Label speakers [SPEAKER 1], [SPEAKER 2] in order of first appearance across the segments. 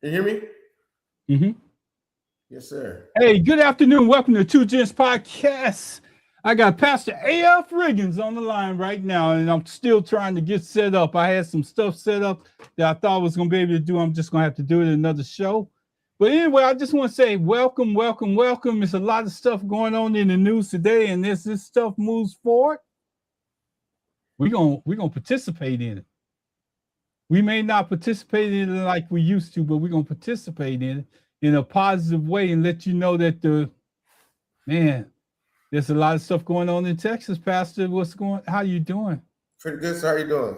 [SPEAKER 1] You hear me?
[SPEAKER 2] Mm-hmm.
[SPEAKER 1] Yes, sir.
[SPEAKER 2] Hey, good afternoon. Welcome to Two Gents Podcast. I got Pastor A.F. Riggins on the line right now, and I'm still trying to get set up. I had some stuff set up that I thought I was going to be able to do. I'm just going to have to do it in another show. But anyway, I just want to say welcome, welcome, welcome. There's a lot of stuff going on in the news today, and as this stuff moves forward, we're gonna participate in it. We may not participate in it like we used to, but we're gonna participate in it in a positive way and let you know that there's a lot of stuff going on in Texas, Pastor. How you doing?
[SPEAKER 1] Pretty good. So how you doing?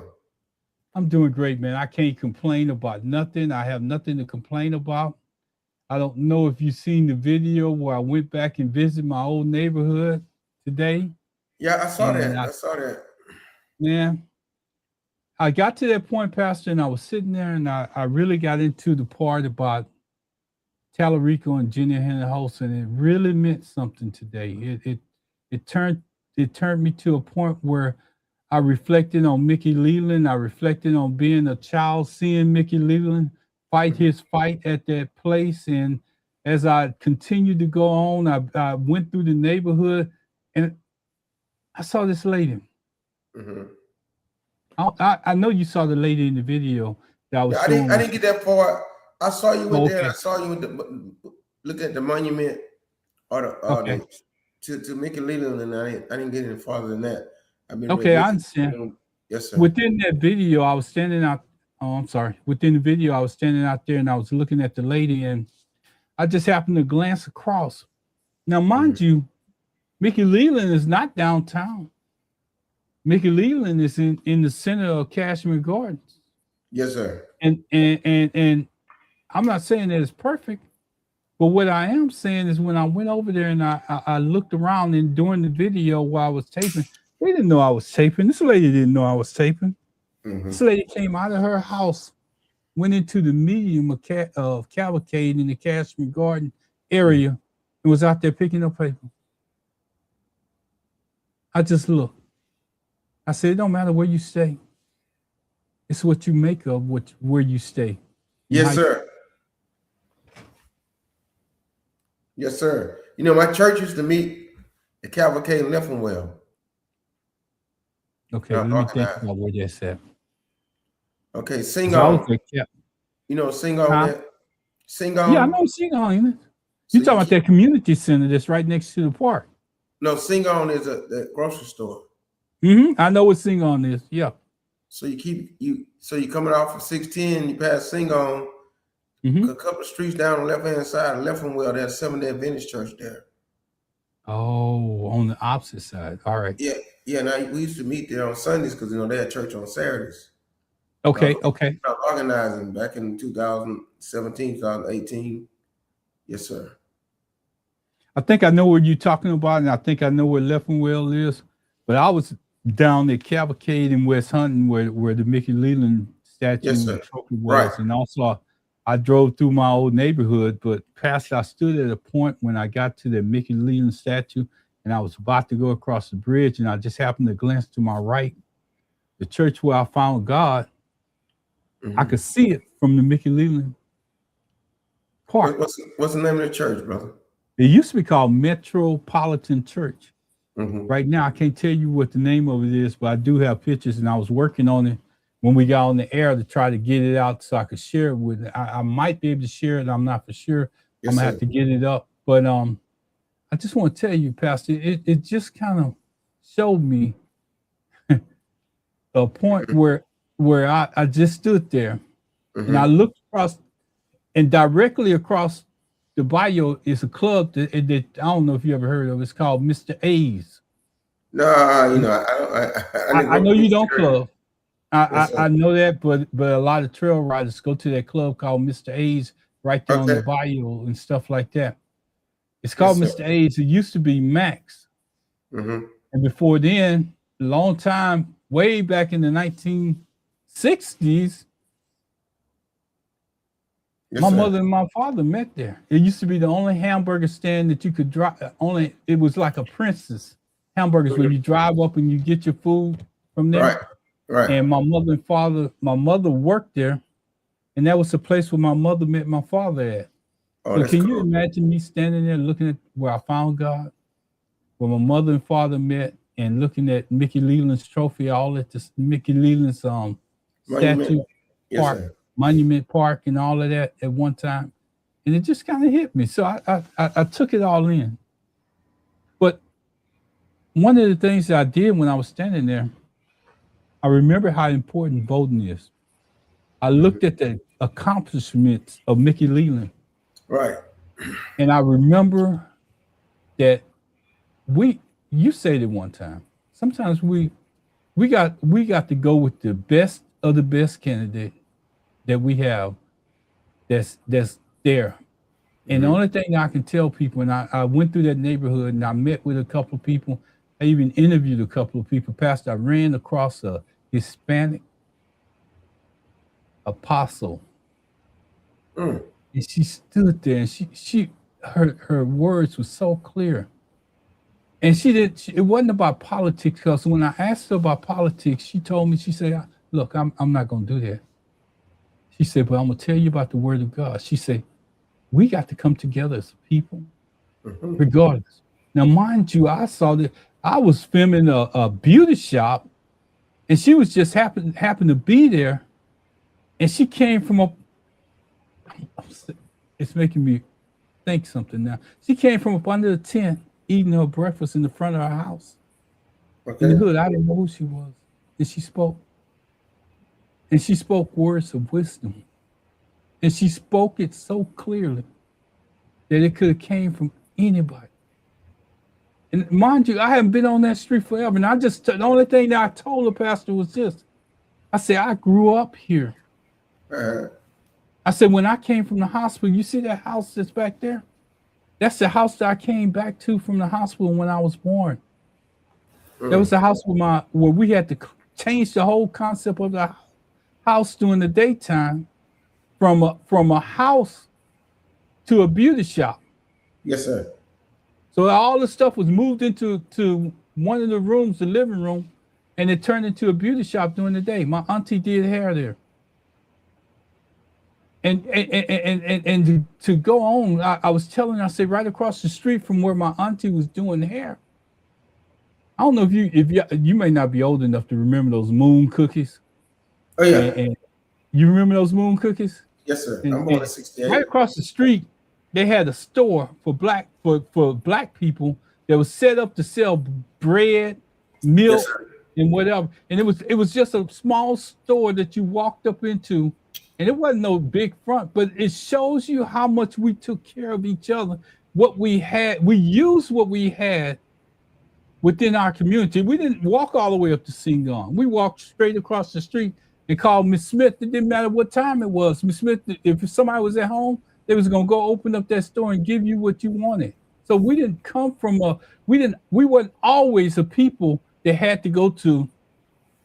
[SPEAKER 2] I'm doing great, man. I can't complain about nothing. I have nothing to complain about. I don't know if you've seen the video where I went back and visited my old neighborhood today.
[SPEAKER 1] Yeah, I saw that. I saw that.
[SPEAKER 2] Man, I got to that point, Pastor, and I was sitting there, and I really got into the part about Tallarico and Jenny Henry Holson. It really meant something today. It turned me to a point where I reflected on Mickey Leland. I reflected on being a child, seeing Mickey Leland fight his fight at that place. And as I continued to go on, I went through the neighborhood, and I saw this lady.
[SPEAKER 1] Mm-hmm.
[SPEAKER 2] I know you saw the lady in the video that I was showing.
[SPEAKER 1] I didn't get that part. I saw you with there. I saw you with looking at the monument or to Mickey Leland, and I didn't get any farther than that.
[SPEAKER 2] I understand.
[SPEAKER 1] Yes, sir.
[SPEAKER 2] Within that video, I was standing out. Oh, I'm sorry. Within the video, I was standing out there, and I was looking at the lady, and I just happened to glance across. Now, mind you, Mickey Leland is not downtown. Mickey Leland is in the center of Cashmere Gardens.
[SPEAKER 1] Yes, sir.
[SPEAKER 2] And I'm not saying that it's perfect, but what I am saying is when I went over there and I looked around, and during the video while I was taping, they didn't know I was taping. This lady didn't know I was taping. Mm-hmm. This lady came out of her house, went into the medium of cavalcade in the Cashmere Garden area, and was out there picking up paper. I just looked. I said, it don't matter where you stay. It's what you make of where you stay.
[SPEAKER 1] Yes, sir. Yes, sir. You know, my church used to meet at Cavalcade in Leffenwell.
[SPEAKER 2] Okay, let me think about where that's at.
[SPEAKER 1] Okay, Sing On. You know, Sing On. Sing On.
[SPEAKER 2] Yeah, I know Sing On. You talking about that community center that's right next to the park?
[SPEAKER 1] No, Sing On is the grocery store.
[SPEAKER 2] Mm-hmm. I know what Sing On is. Yeah.
[SPEAKER 1] So you coming off of 610, you pass Sing On, a couple of streets down the left-hand side of Leffenwell, there's Seventh-day Adventist Church there.
[SPEAKER 2] Oh, on the opposite side. All right.
[SPEAKER 1] Yeah. Now we used to meet there on Sundays because they had church on Saturdays.
[SPEAKER 2] Okay.
[SPEAKER 1] I was organizing back in 2017, 2018. Yes, sir.
[SPEAKER 2] I think I know what you're talking about, and I think I know where Leffenwell is. But I was down at Cavalcade in West Hunting where the Mickey Leland statue was, right. And also I drove through my old neighborhood, but past I stood at a point when I got to the Mickey Leland statue, and I was about to go across the bridge, and I just happened to glance to my right, the church where I found God. Mm-hmm. I could see it from the Mickey Leland Park.
[SPEAKER 1] What's the name of the church, brother?
[SPEAKER 2] It used to be called Metropolitan Church.
[SPEAKER 1] Mm-hmm.
[SPEAKER 2] Right now, I can't tell you what the name of it is, but I do have pictures, and I was working on it when we got on the air to try to get it out so I could share it with it. I might be able to share it. I'm not for sure. Yes, I'm going to have to get it up. But I just want to tell you, Pastor, it just kind of showed me a point where I just stood there, and I looked across, and directly across the bayou is a club that I don't know if you ever heard of. It's called Mr. A's.
[SPEAKER 1] No,
[SPEAKER 2] I know you don't club. I know that, but a lot of trail riders go to that club called Mr. A's right there on the bayou and stuff like that. It's called Mr. A's. It used to be Max.
[SPEAKER 1] Mm-hmm.
[SPEAKER 2] And before then, a long time, way back in the 1960s, my mother and my father met there. It used to be the only hamburger stand that you could drive. It was like a Princess hamburgers where you drive up and you get your food from there.
[SPEAKER 1] Right.
[SPEAKER 2] And my mother worked there, and that was the place where my mother met my father at.
[SPEAKER 1] Oh,
[SPEAKER 2] So
[SPEAKER 1] that's
[SPEAKER 2] can
[SPEAKER 1] cool.
[SPEAKER 2] you imagine me standing there looking at where I found God, where my mother and father met, and looking at Mickey Leland's trophy, all at this Mickey Leland's
[SPEAKER 1] Monument.
[SPEAKER 2] statue
[SPEAKER 1] Yes,
[SPEAKER 2] park,
[SPEAKER 1] sir.
[SPEAKER 2] monument park, and all of that at one time, and it just kind of hit me. So I took it all in. But one of the things that I did when I was standing there, I remember how important voting is. I looked at the accomplishments of Mickey Leland,
[SPEAKER 1] Right.
[SPEAKER 2] and I remember that you said it one time. Sometimes we got to go with the best of the best candidate that we have that's there. And the only thing I can tell people, and I went through that neighborhood and I met with a couple of people, I even interviewed a couple of people. Pastor, I ran across a Hispanic apostle,
[SPEAKER 1] Mm.
[SPEAKER 2] and she stood there and her words were so clear. And it wasn't about politics, because when I asked her about politics, she told me, she said, look, I'm not going to do that. She said, but I'm going to tell you about the word of God. She said, we got to come together as people, regardless. Now, mind you, I saw that I was filming a beauty shop, and she was just happened to be there, and she came from it's making me think something now. She came from up under the tent, eating her breakfast in the front of her house.
[SPEAKER 1] Okay.
[SPEAKER 2] In the hood, I didn't know who she was. And she spoke. And she spoke words of wisdom. And she spoke it so clearly that it could have came from anybody. And mind you, I haven't been on that street forever. And the only thing that I told the pastor was this. I said, I grew up here. I said, when I came from the hospital, you see that house that's back there? That's the house that I came back to from the hospital when I was born. That was the house where we had to change the whole concept of the house during the daytime from a house to a beauty shop.
[SPEAKER 1] Yes, sir.
[SPEAKER 2] So all the stuff was moved into one of the rooms, the living room, and it turned into a beauty shop during the day. My auntie did hair there. And to go on, I was telling her, I said, right across the street from where my auntie was doing hair. I don't know if you may not be old enough to remember those moon cookies.
[SPEAKER 1] Oh yeah.
[SPEAKER 2] And you remember those moon cookies?
[SPEAKER 1] Yes, sir. I'm born in '68.
[SPEAKER 2] Right across the street, they had a store for black people that was set up to sell bread, milk, and whatever. And it was just a small store that you walked up into. And it wasn't no big front, but it shows you how much we took care of each other. What we had, we used what we had within our community. We didn't walk all the way up to Singon. We walked straight across the street and called Miss Smith. It didn't matter what time it was. Miss Smith, if somebody was at home, they was gonna go open up that store and give you what you wanted. So we didn't come from we weren't always a people that had to go to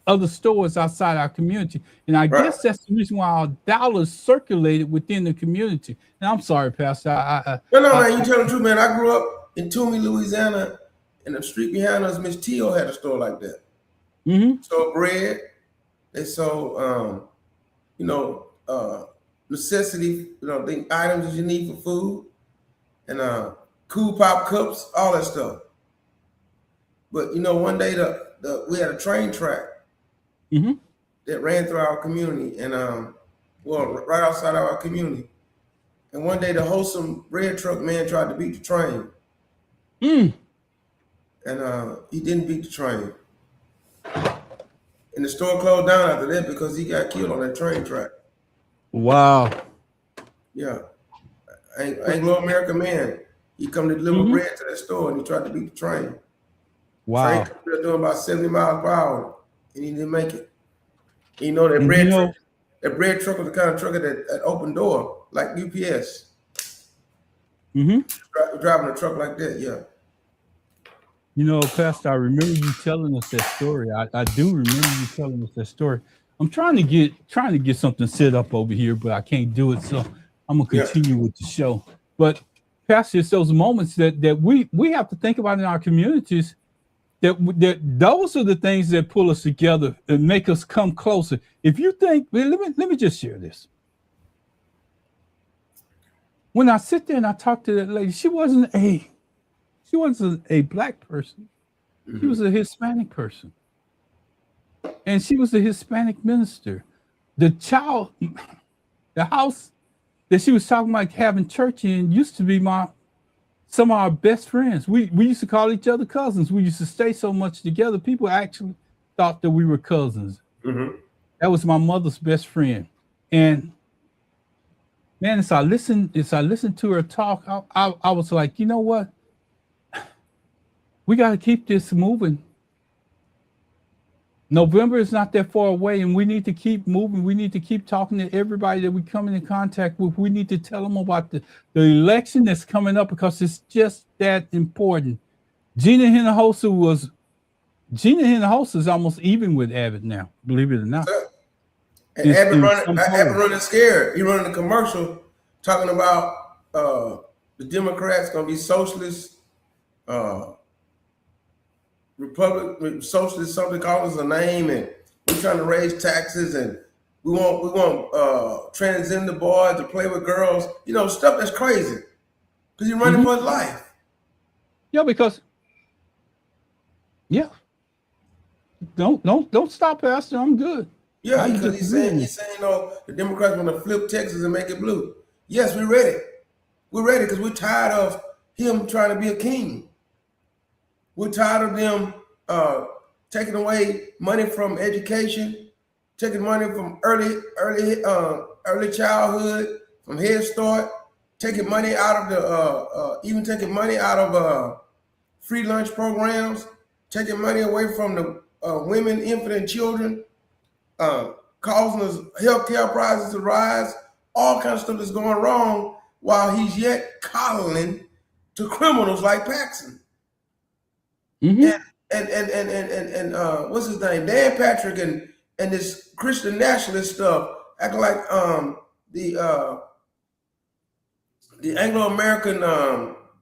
[SPEAKER 2] other stores outside our community. And I guess that's the reason why our dollars circulated within the community. And I'm sorry, Pastor.
[SPEAKER 1] No, man, you tell the truth, man. I grew up in Toomey, Louisiana, and the street behind us, Miss Tio had a store like that. Sold bread. They sold, necessity, the items that you need for food, and cool pop cups, all that stuff. But one day we had a train track that ran through our community, and right outside of our community. And one day the wholesome bread truck man tried to beat the train. And he didn't beat the train. And the store closed down after that because he got killed on that train track.
[SPEAKER 2] Wow.
[SPEAKER 1] Yeah. Anglo-American man. He come to deliver bread to that store, and he tried to beat the train.
[SPEAKER 2] Wow.
[SPEAKER 1] Train was doing about 70 miles per hour, and he didn't make it. That bread truck was the kind of truck that open door, like UPS. Driving a truck like that, yeah.
[SPEAKER 2] Pastor, I remember you telling us that story. I do remember you telling us that story. I'm trying to get something set up over here, but I can't do it. So I'm gonna continue with the show. But Pastor, it's those moments that we have to think about in our communities. That those are the things that pull us together and make us come closer. If you think, let me just share this. when I sit there and I talk to that lady, she wasn't a black person. She was a Hispanic person. And she was a Hispanic minister. The house that she was talking about having church in used to be some of our best friends. We used to call each other cousins. We used to stay so much together. People actually thought that we were cousins. That was my mother's best friend. And man, as I listened to her talk, I was like, you know what? We got to keep this moving. November is not that far away, and we need to keep moving. We need to keep talking to everybody that we come into contact with. We need to tell them about the election that's coming up because it's just that important. Gina Hinojosa is almost even with Abbott now, believe it or not.
[SPEAKER 1] And Abbott running scared. He running a commercial talking about the Democrats going to be socialist, Republic, socialist, something calls us a name, and we're trying to raise taxes, and we want transgender boys to play with girls, stuff that's crazy, because you're running for his life.
[SPEAKER 2] Yeah, because don't stop, Pastor. I'm good.
[SPEAKER 1] Yeah, because he's saying the Democrats want to flip Texas and make it blue. Yes, we're ready. We're ready because we're tired of him trying to be a king. We're tired of them taking away money from education, taking money from early childhood, from Head Start, taking money out of taking money out of free lunch programs, taking money away from the women, infant, and children, causing us healthcare prices to rise. All kinds of stuff is going wrong while he's yet coddling to criminals like Paxson. And what's his name? Dan Patrick and this Christian nationalist stuff, acting like the Anglo-American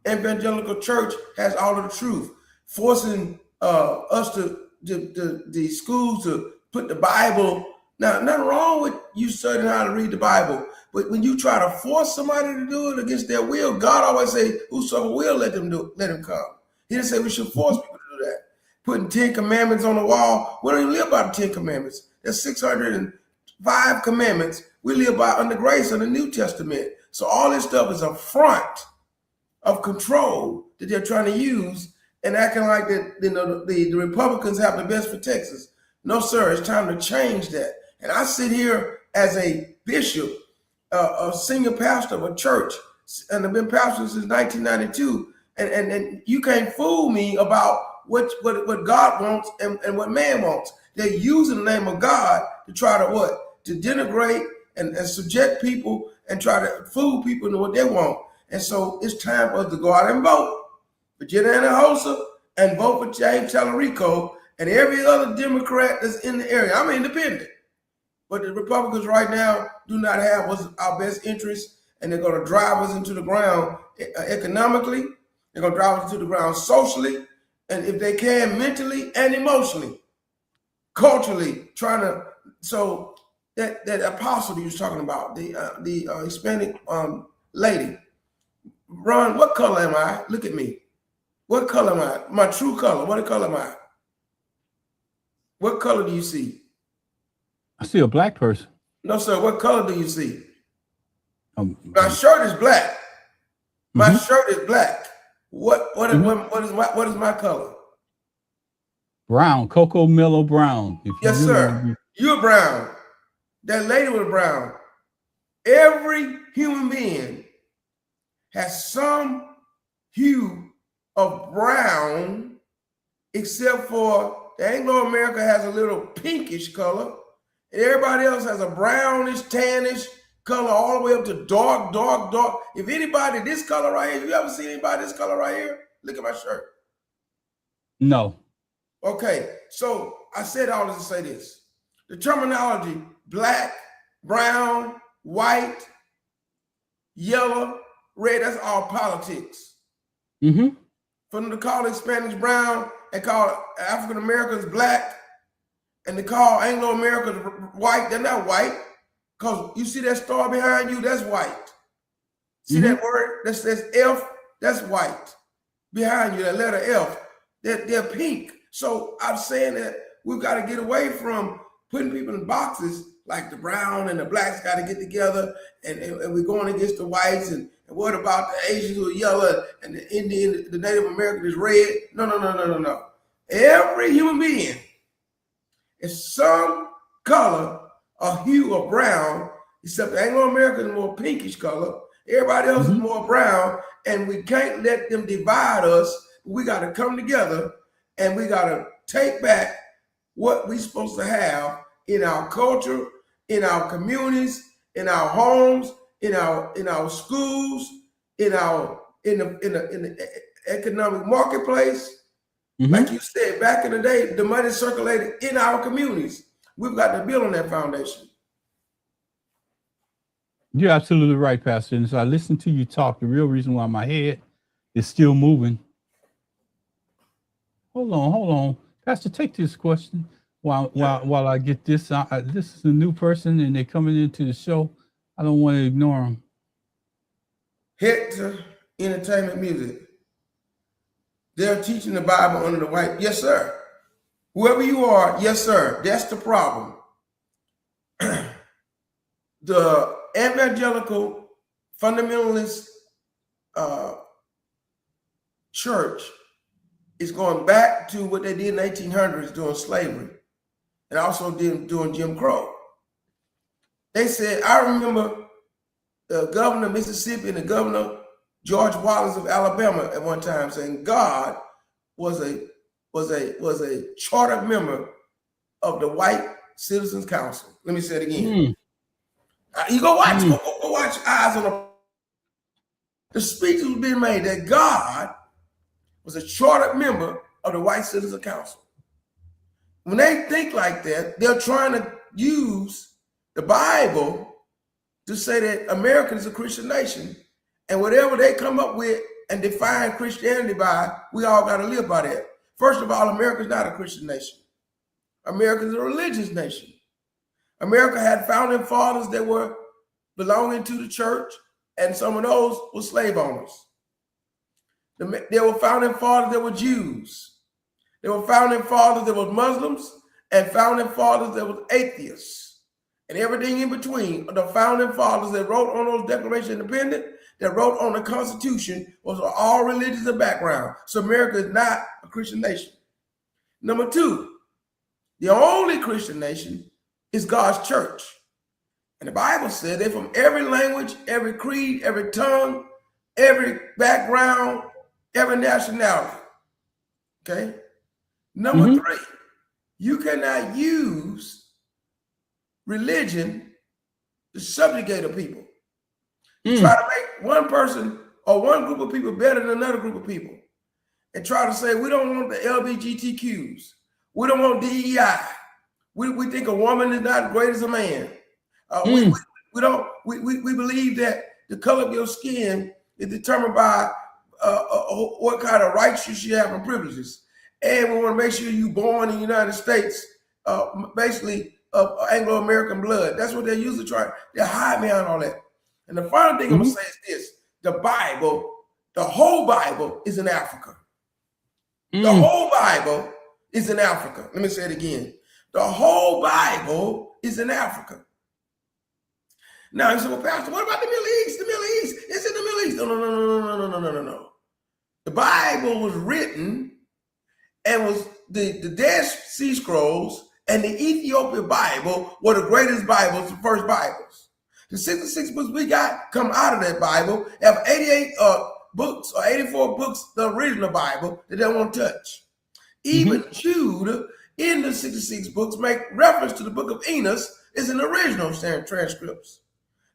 [SPEAKER 1] evangelical church has all of the truth, forcing us the schools to put the Bible. Now, nothing wrong with you studying how to read the Bible, but when you try to force somebody to do it against their will, God always say, "Whosoever will, let him come." He didn't say we should force people to do that. Putting 10 commandments on the wall. We don't even live by the 10 commandments. There's 605 commandments. We live by under grace in the New Testament. So all this stuff is a front of control that they're trying to use and acting like that the Republicans have the best for Texas. No, sir, it's time to change that. And I sit here as a bishop, a senior pastor of a church, and I've been pastor since 1992. And you can't fool me about what God wants and what man wants. They're using the name of God to try to denigrate and subject people and try to fool people into what they want. And so it's time for us to go out and vote for Gina Hinojosa and vote for James Tallarico and every other Democrat that's in the area. I'm independent, but the Republicans right now do not have what's our best interest, and they're going to drive us into the ground economically. They're going to drive us to the ground socially, and if they can, mentally and emotionally, culturally, trying to. So that apostle he was talking about, the Hispanic lady, Ron, what color am I? Look at me. What color am I? My true color. What color am I? What color do you see?
[SPEAKER 2] I see a black person.
[SPEAKER 1] No, sir. What color do you see? My shirt is black. My shirt is black. What is my color?
[SPEAKER 2] Brown, cocoa mellow brown.
[SPEAKER 1] Yes, sir. You're brown. That lady was brown. Every human being has some hue of brown, except for the Anglo-American has a little pinkish color, and everybody else has a brownish, tannish color all the way up to dark, dark, dark. If anybody this color right here, you ever seen anybody this color right here? Look at my shirt.
[SPEAKER 2] No.
[SPEAKER 1] Okay, so I said all this to say this. The terminology black, brown, white, yellow, red, that's all politics. For them to call Hispanics brown and call African Americans black and to call Anglo-Americans white, they're not white. Because you see that star behind you, that's white. See that word that says F? That's white. Behind you, that letter F, they're pink. So I'm saying that we've got to get away from putting people in boxes like the brown and the blacks got to get together and we're going against the whites and what about the Asians who are yellow and the Indian, the Native American is red? No. Every human being is some color or hue of brown, except the Anglo-American is more pinkish color. Everybody else is more brown, and we can't let them divide us. We got to come together and we got to take back what we're supposed to have in our culture, in our communities, in our homes, in our schools, in the economic marketplace. Like you said, back in the day, the money circulated in our communities. We've got to build on that foundation.
[SPEAKER 2] You're absolutely right, Pastor. And so I listen to you talk. The real reason why my head is still moving. Hold on. Pastor, take this question while I get this. This is a new person and they're coming into the show. I don't want to ignore them.
[SPEAKER 1] Hit to entertainment music. They're teaching the Bible under the white. Yes, sir. Whoever you are, yes, sir. That's the problem. The evangelical fundamentalist church is going back to what they did in the 1800s during slavery and also during Jim Crow. They said, I remember the governor of Mississippi and the governor George Wallace of Alabama at one time saying God was a charter member of the White Citizens Council. Let me say it again. You go watch, go watch Eyes on the speeches was being made that God was a chartered member of the White Citizens Council. When they think like that, they're trying to use the Bible to say that America is a Christian nation, and whatever they come up with and define Christianity by, we all got to live by that. First of all, America is not a Christian nation. America is a religious nation. America had founding fathers that were belonging to the church, and some of those were slave owners. There were founding fathers that were Jews. There were founding fathers that were Muslims, and founding fathers that were atheists, and everything in between. The founding fathers that wrote on those Declaration of Independence, that wrote on the Constitution, was all religious in background. So America is not a Christian nation. Number two, the only Christian nation is God's church. And the Bible said they're from every language, every creed, every tongue, every background, every nationality. Okay? Number three, you cannot use religion to subjugate a people. You try to make one person or one group of people better than another group of people and try to say, we don't want the LGBTQs. We don't want DEI. We think a woman is not as great as a man. We believe that the color of your skin is determined by what kind of rights you should have and privileges. And we want to make sure you're born in the United States, basically of Anglo-American blood. That's what they're usually trying. They're hiding behind all that. And the final thing I'm going to say is this. The Bible, the whole Bible is in Africa. The whole Bible is in Africa. Let me say it again. The whole Bible is in Africa. Now you say, well, Pastor, what about the Middle East? The Middle East. It's in the Middle East. No. The Bible was written and was the Dead Sea Scrolls and the Ethiopian Bible were the greatest Bibles, the first Bibles. The 66 books we got come out of that Bible have 88 books or 84 books, the original Bible, that they won't touch. Even Jude in the 66 books make reference to the book of Enoch is in the original transcripts.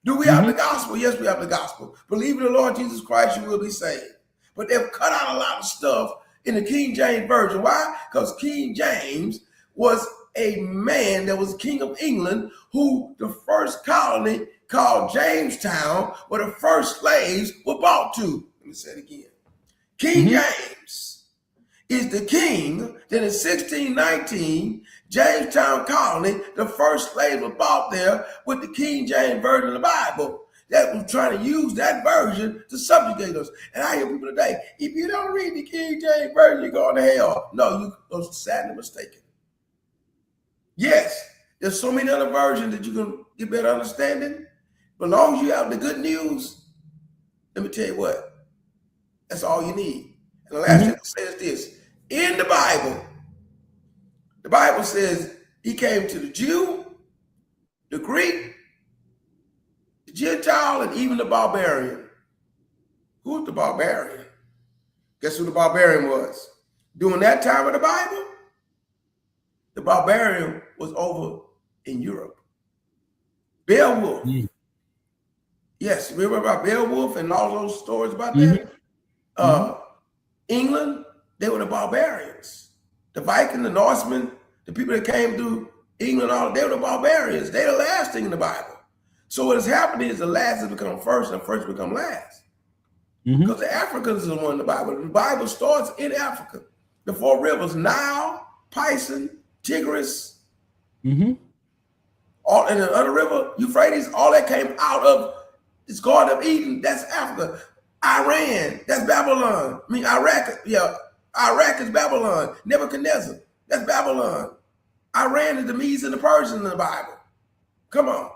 [SPEAKER 1] Do we have the gospel? Yes, we have the gospel. Believe in the Lord Jesus Christ, you will be saved. But they've cut out a lot of stuff in the King James Version. Why? Because King James was a man that was king of England who the first colony called Jamestown, where the first slaves were brought to. Let me say it again. King James is the king that in 1619, Jamestown colony, the first slaves were brought there with the King James Version of the Bible. that was trying to use that version to subjugate us. And I hear people today, if you don't read the King James Version, you're going to hell. No, you're sadly mistaken. Yes, there's so many other versions that you can get better understanding. But as long as you have the good news, let me tell you what, that's all you need. And the last thing it says this, in the Bible says he came to the Jew, the Greek, the Gentile, and even the barbarian. Who's the barbarian? Guess who the barbarian was? During that time of the Bible, the barbarian was over in Europe. Beowulf. Yes, remember about Beowulf and all those stories about that? England, they were the barbarians. The Vikings, the Norsemen, the people that came through England, they were the barbarians. They're the last thing in the Bible. So what is happening is the last has become first and first become last. Because the Africans are the one in the Bible. The Bible starts in Africa. The 4 rivers, Nile, Pison, Tigris, all in the other river, Euphrates, all that came out of this Garden of Eden. That's Africa. Iran, that's Babylon. I mean, Iraq is Babylon. Nebuchadnezzar, that's Babylon. Iran is the Medes and the Persians in the Bible. Come on.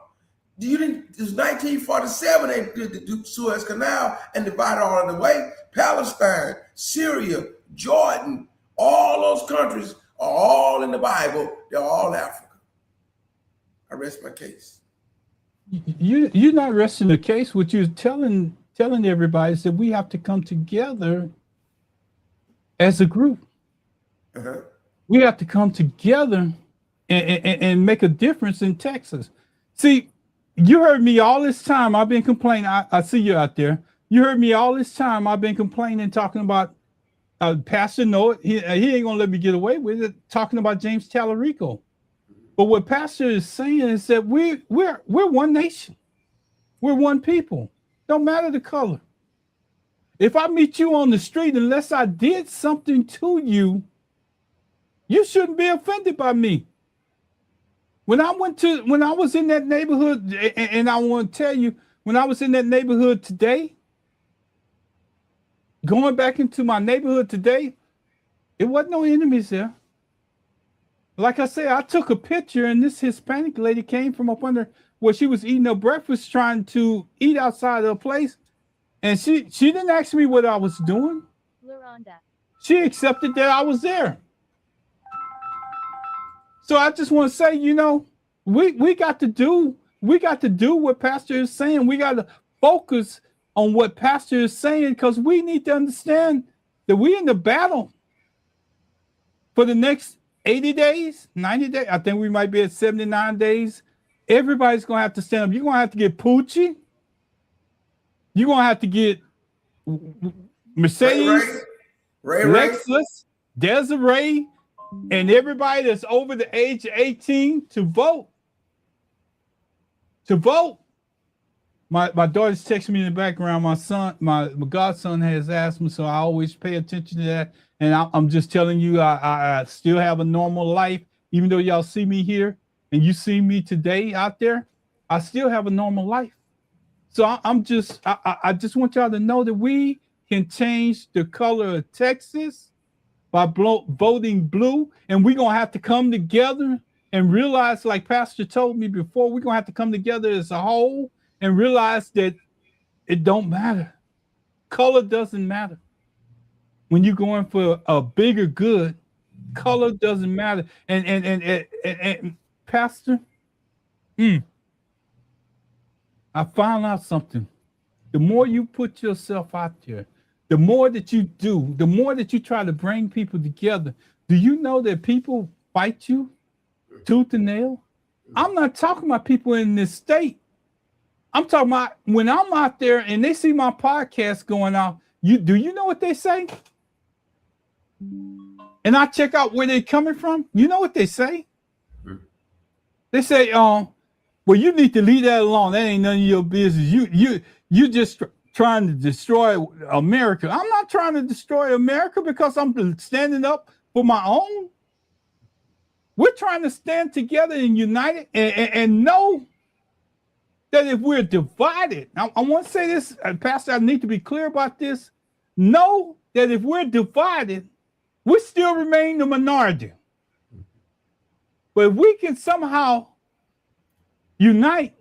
[SPEAKER 1] It was 1947 they did the Suez Canal and divided all of the way. Palestine, Syria, Jordan, all those countries are all in the Bible. They're all Africa. I rest my case.
[SPEAKER 2] You're not resting the case. What you're telling everybody is that we have to come together as a group. We have to come together and make a difference in Texas. See, you heard me all this time. I've been complaining. I see you out there. You heard me all this time. I've been complaining, talking about Pastor Noah. He ain't gonna let me get away with it. Talking about James Tallarico. But what Pastor is saying is that we're one nation. We're one people. Don't matter the color. If I meet you on the street, unless I did something to you, you shouldn't be offended by me. When I was in that neighborhood, and I want to tell you, when I was in that neighborhood today, going back into my neighborhood today, it wasn't no enemies there. Like I said, I took a picture, and this Hispanic lady came from up under where she was eating her breakfast, trying to eat outside her place. And she didn't ask me what I was doing. She accepted that I was there. So I just want to say, we got to do what Pastor is saying. We got to focus on what Pastor is saying, because we need to understand that we're in the battle for the next 80 days, 90 days. I think we might be at 79 days. Everybody's going to have to stand up. You're going to have to get Poochie. You're going to have to get Mercedes, Ray, Lexus, Desiree, and everybody that's over the age of 18 to vote. To vote. My daughter's texting me in the background. My godson has asthma, so I always pay attention to that. And I'm just telling you, I still have a normal life, even though y'all see me here and you see me today out there. I still have a normal life. So I just want y'all to know that we can change the color of Texas by voting blue, and we're gonna have to come together and realize, like Pastor told me before, we're gonna have to come together as a whole and realize that it don't matter. Color doesn't matter. When you're going for a bigger good, color doesn't matter. And Pastor, I found out something. The more you put yourself out there, the more that you do, the more that you try to bring people together. Do you know that people fight you tooth and nail? I'm not talking about people in this state. I'm talking about when I'm out there and they see my podcast going out, do you know what they say? And I check out where they're coming from. You know what they say? They say, well, you need to leave that alone. That ain't none of your business. You just trying to destroy America. I'm not trying to destroy America because I'm standing up for my own. We're trying to stand together and united and know that if we're divided, I want to say this, Pastor, I need to be clear about this. Know that if we're divided, we still remain the minority. But if we can somehow unite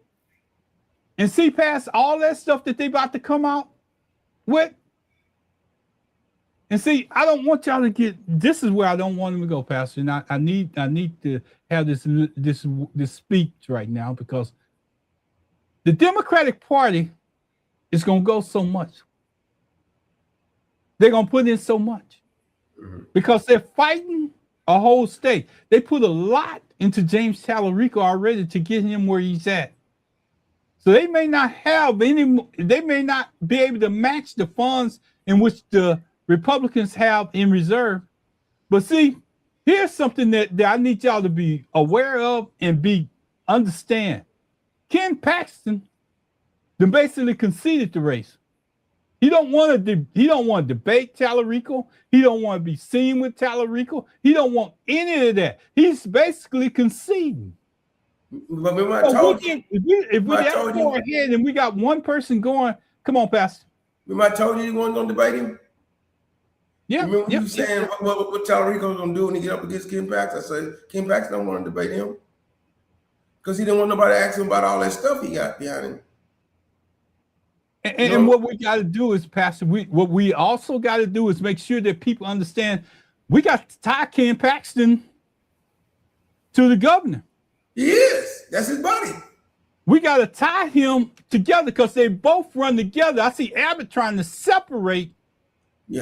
[SPEAKER 2] and see past all that stuff that they about to come out with, and see, I don't want y'all to get. This is where I don't want them to go, Pastor. And I need to have this speech right now, because the Democratic Party is going to go so much. They're going to put in so much because they're fighting a whole state. They put a lot into James Tallarico already to get him where he's at. So they may not have any. They may not be able to match the funds in which the Republicans have in reserve. But see, here's something that I need y'all to be aware of and understand. Ken Paxton then basically conceded the race. He don't want to debate Tallarico. He don't want to be seen with Tallarico. He don't want any of that. He's basically conceding.
[SPEAKER 1] But remember I told you,
[SPEAKER 2] if we ever go ahead and we got one person going, come on, Pastor.
[SPEAKER 1] Remember I told you weren't going to debate him?
[SPEAKER 2] Yeah.
[SPEAKER 1] Remember you saying what Tallarico's going to do when he get up against Ken Paxton? I said, Ken Paxton don't want to debate him because he didn't want nobody to ask him about all that stuff he got behind him.
[SPEAKER 2] And what we got to do is, Pastor, what we also got to do is make sure that people understand we got to tie Ken Paxton to the governor.
[SPEAKER 1] He is. That's his buddy.
[SPEAKER 2] We got to tie him together because they both run together. I see Abbott trying to separate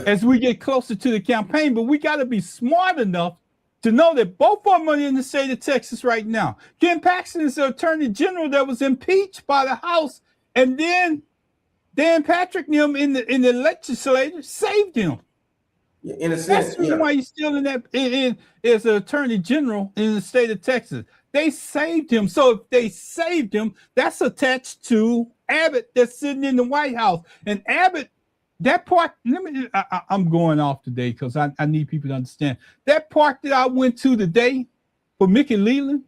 [SPEAKER 2] as we get closer to the campaign, but we got to be smart enough to know that both of them are in the state of Texas right now. Ken Paxton is the attorney general that was impeached by the House, and then Dan Patrick and him in the legislature saved him.
[SPEAKER 1] Yeah, in a sense,
[SPEAKER 2] that's the reason why he's still as an attorney general in the state of Texas. They saved him. So if they saved him, that's attached to Abbott that's sitting in the White House. And Abbott, that part, I'm going off today because I need people to understand. That part that I went to today for Mickey Leland,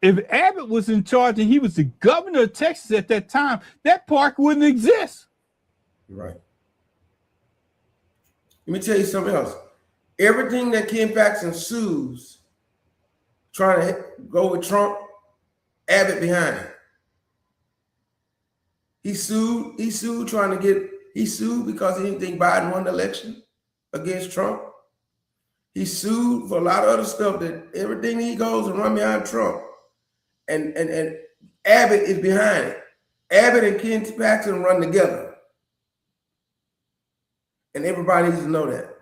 [SPEAKER 2] if Abbott was in charge and he was the governor of Texas at that time, that park wouldn't exist.
[SPEAKER 1] Right. Let me tell you something else. Everything that Ken Paxton sues, trying to go with Trump, Abbott behind him. He sued because he didn't think Biden won the election against Trump. He sued for a lot of other stuff that everything he goes and run behind Trump. And Abbott is behind it. Abbott and Ken Paxton run together. And everybody needs to know that.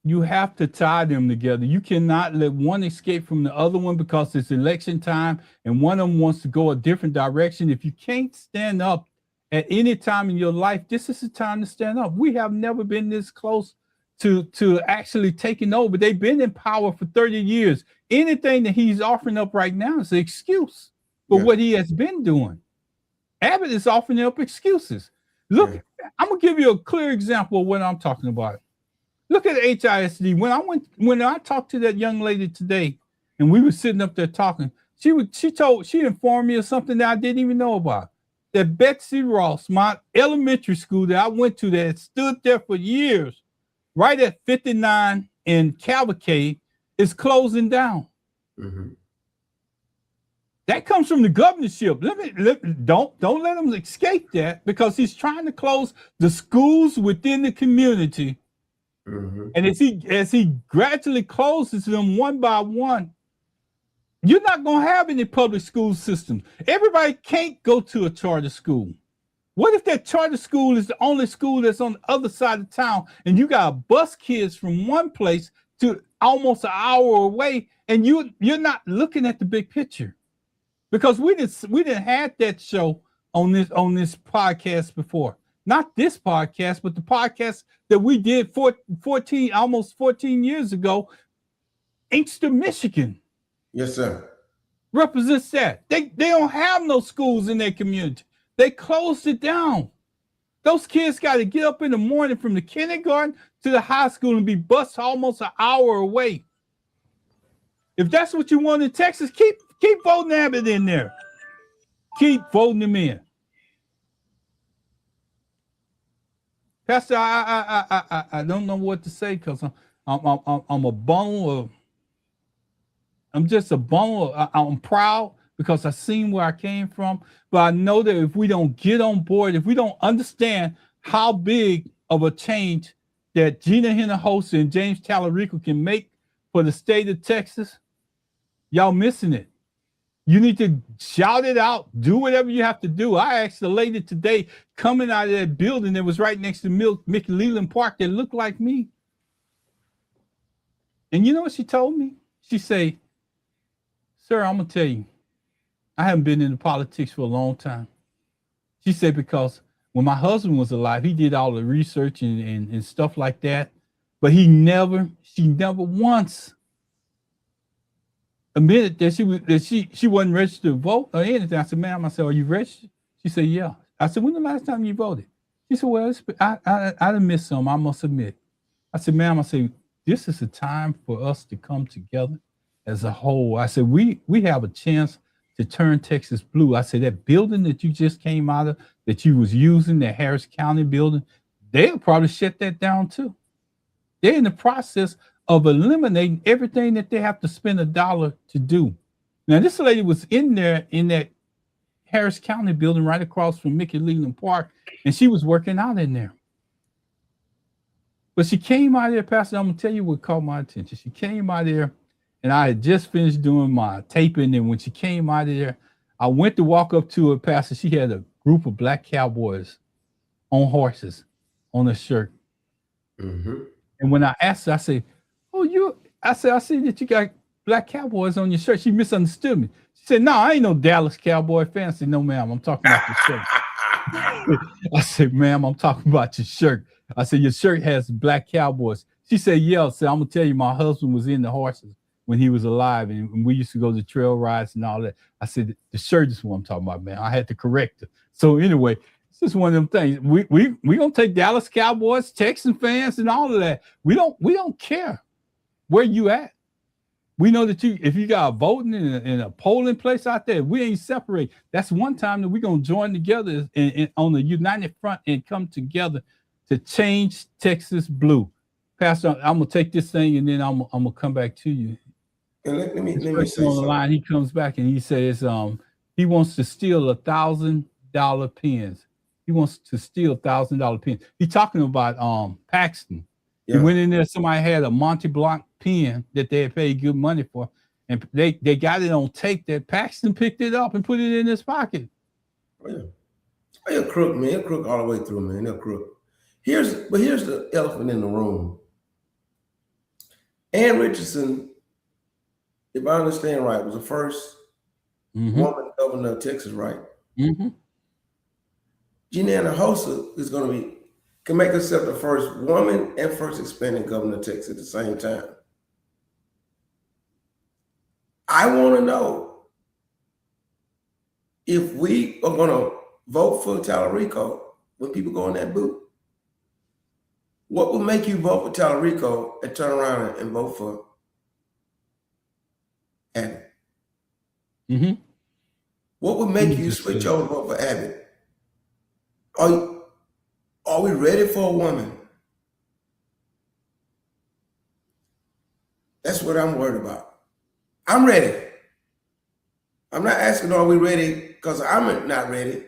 [SPEAKER 2] You have to tie them together. You cannot let one escape from the other one because it's election time and one of them wants to go a different direction. If you can't stand up at any time in your life, this is the time to stand up. We have never been this close to actually taking over. They've been in power for 30 years. Anything that he's offering up right now is an excuse for what he has been doing. Abbott is offering up excuses. Look, I'm going to give you a clear example of what I'm talking about. Look at HISD. When I talked to that young lady today and we were sitting up there talking, she informed me of something that I didn't even know about. That Betsy Ross, my elementary school that I went to that had stood there for years, right at 59 in Cavalcade, is closing down. Mm-hmm. That comes from the governorship. Don't let him escape that because he's trying to close the schools within the community. Mm-hmm. And as he gradually closes them one by one, you're not going to have any public school system. Everybody can't go to a charter school. What if that charter school is the only school that's on the other side of town and you got to bus kids from one place to almost an hour away and you're not looking at the big picture? Because we didn't have that show on this podcast before. Not this podcast, but the podcast that we did almost 14 years ago. Inkster, Michigan.
[SPEAKER 1] Yes, sir.
[SPEAKER 2] Represents that. They don't have no schools in their community. They closed it down. Those kids got to get up in the morning from the kindergarten to the high school and be bused almost an hour away. If that's what you want in Texas, keep voting Abbott in there. Keep voting them in. Pastor, I don't know what to say because I'm a bundle of, I'm just a bundle of, I'm proud because I seen where I came from. But I know that if we don't get on board, if we don't understand how big of a change that Gina Hinojosa and James Tallarico can make for the state of Texas, y'all missing it. You need to shout it out. Do whatever you have to do. I asked the lady today coming out of that building that was right next to Mickey Leland Park that looked like me. And you know what she told me? She said, sir, I'm going to tell you, I haven't been in politics for a long time. She said, because when my husband was alive, he did all the research and stuff like that. But she never once admitted that she wasn't registered to vote or anything. I said, ma'am, I said, are you registered? She said, yeah. I said, when the last time you voted? She said, well, I done missed some, I must admit. I said, ma'am, I said, this is a time for us to come together as a whole. I said, we have a chance to turn Texas blue. I said, that building that you just came out of, that you was using, that Harris County building, they'll probably shut that down too. They're in the process of eliminating everything that they have to spend $1 to do. Now, this lady was in there in that Harris County building right across from Mickey Leland Park, and she was working out in there. But she came out there, Pastor, I'm going to tell you what caught my attention. She came out there, and I had just finished doing my taping, and when she came out of there, I went to walk up to her, Pastor. She had a group of black cowboys on horses on her shirt. Mm-hmm. And when I asked her, I said, I see that you got black cowboys on your shirt. She misunderstood me. She said, no, I ain't no Dallas Cowboy fan. I said, no, ma'am, I'm talking about your shirt. I said, ma'am, I'm talking about your shirt. I said, your shirt has black cowboys. She said, yeah. I said, I'm going to tell you, my husband was in the horses when he was alive, and we used to go to trail rides and all that. I said, the shirt is what I'm talking about, man. I had to correct her. So anyway, it's just one of them things. We gonna take Dallas Cowboys, Texan fans, and all of that. We don't care where you at. We know that if you got voting in a polling place out there, we ain't separate. That's one time that we're gonna join together on the united front and come together to change Texas blue. Pastor, I'm gonna take this thing and then I'm gonna come back to you.
[SPEAKER 1] And let me say
[SPEAKER 2] on the line, he comes back and he says he wants to steal $1,000 pins. He wants to steal $1,000 pins. He's talking about Paxton. Yeah. He went in there, somebody had a Monte Blanc pen that they had paid good money for, and they got it on tape that Paxton picked it up and put it in his pocket.
[SPEAKER 1] Oh, yeah. He'll crook, man. He'll crook all the way through, man. He'll crook. Here's the elephant in the room. Ann Richardson, if I understand right, was the first woman governor of Texas, right? Mm-hmm. Gina Hinojosa can make herself the first woman and first expanding governor of Texas at the same time. I want to know if we are going to vote for Tallarico when people go in that booth. What would make you vote for Tallarico and turn around and vote for Abbott? Mm-hmm. What would make you switch over and vote for Abbott? Are we ready for a woman? That's what I'm worried about. I'm ready. I'm not asking, are we ready? Because I'm not ready.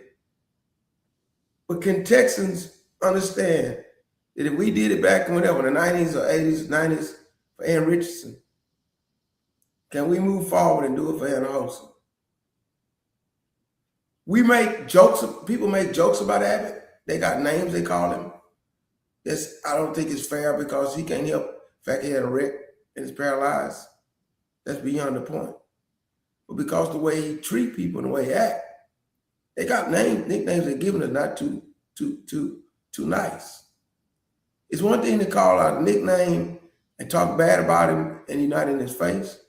[SPEAKER 1] But can Texans understand that if we did it back in whatever, the 90s or 80s, 90s for Ann Richardson, can we move forward and do it for Hinojosa? We make jokes, people make jokes about Abbott. They got names they call him. I don't think it's fair because he can't help the fact he had a wreck and is paralyzed. That's beyond the point. But because the way he treat people and the way he act, they got nicknames they're giving us not too nice. It's one thing to call out a nickname and talk bad about him and you're not in his face.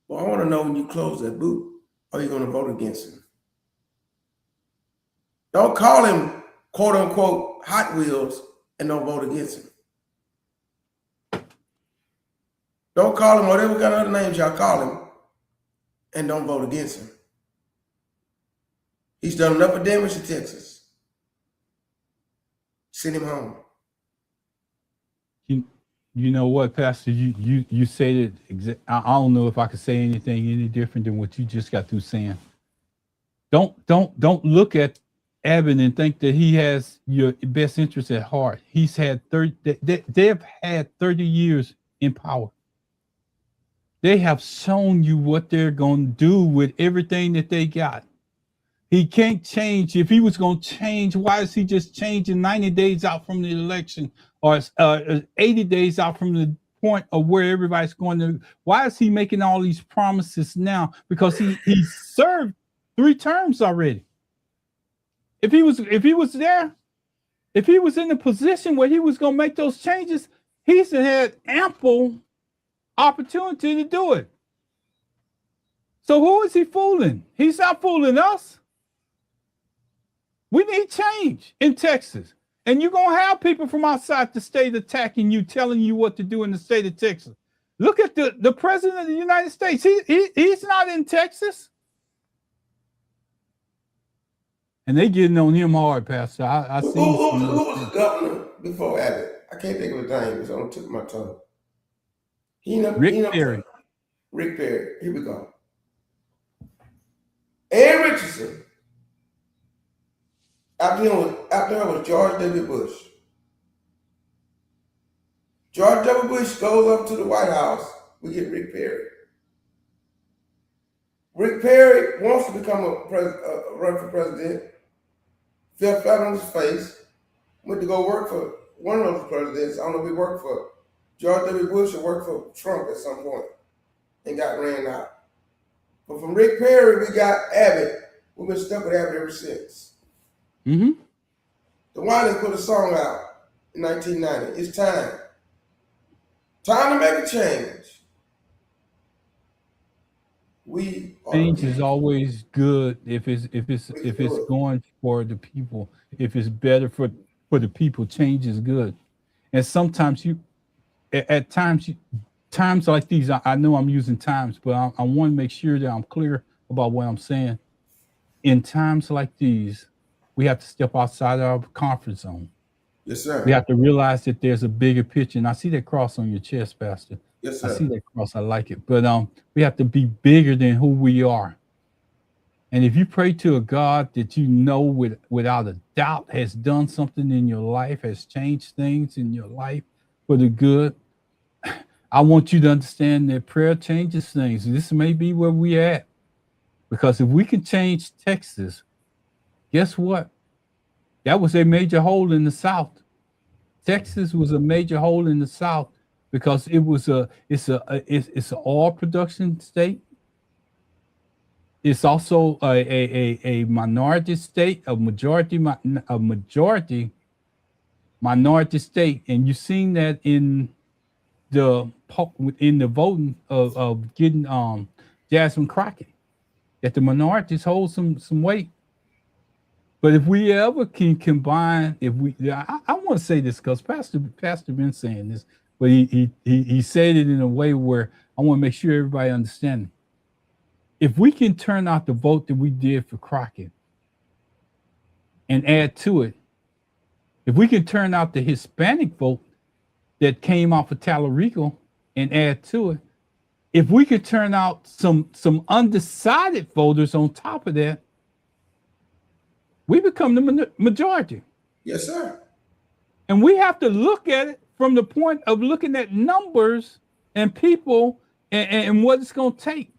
[SPEAKER 1] Well, I want to know when you close that booth, are you going to vote against him? Don't call him, quote unquote, Hot Wheels and don't vote against him. Don't call him whatever kind of other names y'all call him and don't vote against him. He's done enough of damage to Texas. Send him home.
[SPEAKER 2] You know what, Pastor? You said it. I don't know if I could say anything any different than what you just got through saying. Don't look at Abbott and think that he has your best interest at heart. He's had 30. They have had 30 years in power. They have shown you what they're going to do with everything that they got. He can't change. If he was going to change, why is he just changing 90 days out from the election or 80 days out from the point of where everybody's going to? Why is he making all these promises now? Because he served 3 terms already. If he was there, if he was in a position where he was going to make those changes, he's had ample opportunity to do it. So who is he fooling? He's not fooling us. We need change in Texas. And you're going to have people from outside the state attacking you, telling you what to do in the state of Texas. Look at the president of the United States. He's not in Texas. And they getting on him hard, Pastor. I see.
[SPEAKER 1] Who was the governor before Abbott? I can't think of his name. It's on the tip of my tongue.
[SPEAKER 2] Rick Perry.
[SPEAKER 1] Rick Perry. Here we go. And Richardson. After him was George W. Bush. George W. Bush goes up to the White House. We get Rick Perry. Rick Perry wants to become a run for president. Fell flat on his face. Went to go work for one of those presidents. I don't know if he worked for George W. Bush or worked for Trump at some point and got ran out. But from Rick Perry, we got Abbott. We've been stuck with Abbott ever since.
[SPEAKER 2] Mm-hmm.
[SPEAKER 1] The Winans put a song out in 1990. It's time. Time to make a change.
[SPEAKER 2] Change is always good if it's going for the people. If it's better for the people, change is good. And sometimes at times like these, I know I'm using times, but I want to make sure that I'm clear about what I'm saying. In times like these, we have to step outside our comfort zone.
[SPEAKER 1] Yes, sir.
[SPEAKER 2] We have to realize that there's a bigger picture. And I see that cross on your chest, Pastor.
[SPEAKER 1] Yes, sir.
[SPEAKER 2] I see that cross. I like it. But we have to be bigger than who we are. And if you pray to a God that you know without a doubt has done something in your life, has changed things in your life for the good, I want you to understand that prayer changes things. This may be where we're at. Because if we can change Texas, guess what? That was a major hole in the South. Texas was a major hole in the South because it's an oil production state. It's also a minority state, a majority minority state, and you've seen that in the voting of getting Jasmine Crockett, that the minorities hold some weight. But if we ever can combine, I want to say this because Pastor been saying this, but he said it in a way where I want to make sure everybody understands. If we can turn out the vote that we did for Crockett and add to it, if we can turn out the Hispanic vote that came off of Tallarico and add to it, if we could turn out some undecided voters on top of that, we become the majority.
[SPEAKER 1] Yes, sir.
[SPEAKER 2] And we have to look at it from the point of looking at numbers and people and what it's going to take.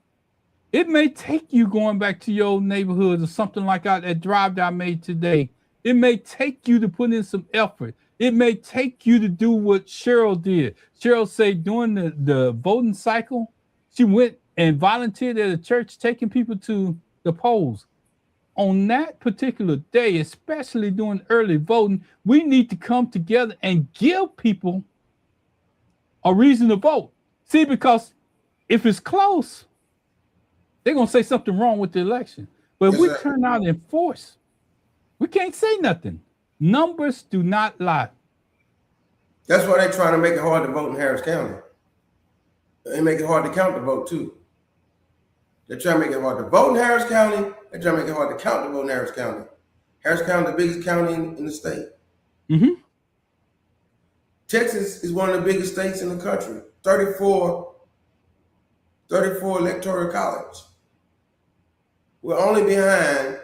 [SPEAKER 2] It may take you going back to your old neighborhoods or something like that drive that I made today. It may take you to put in some effort. It may take you to do what Cheryl did. Cheryl said during the voting cycle, she went and volunteered at a church taking people to the polls. On that particular day, especially during early voting, we need to come together and give people a reason to vote. See, because if it's close, they're going to say something wrong with the election. But if we turn out in force, we can't say nothing. Numbers do not lie.
[SPEAKER 1] That's why they're trying to make it hard to vote in Harris County. They make it hard to count the vote, too. They're trying to make it hard to vote in Harris County. They're trying to make it hard to count the vote in Harris County. Harris County, the biggest county in the state.
[SPEAKER 2] Mm-hmm.
[SPEAKER 1] Texas is one of the biggest states in the country. 34 electoral college. We're only behind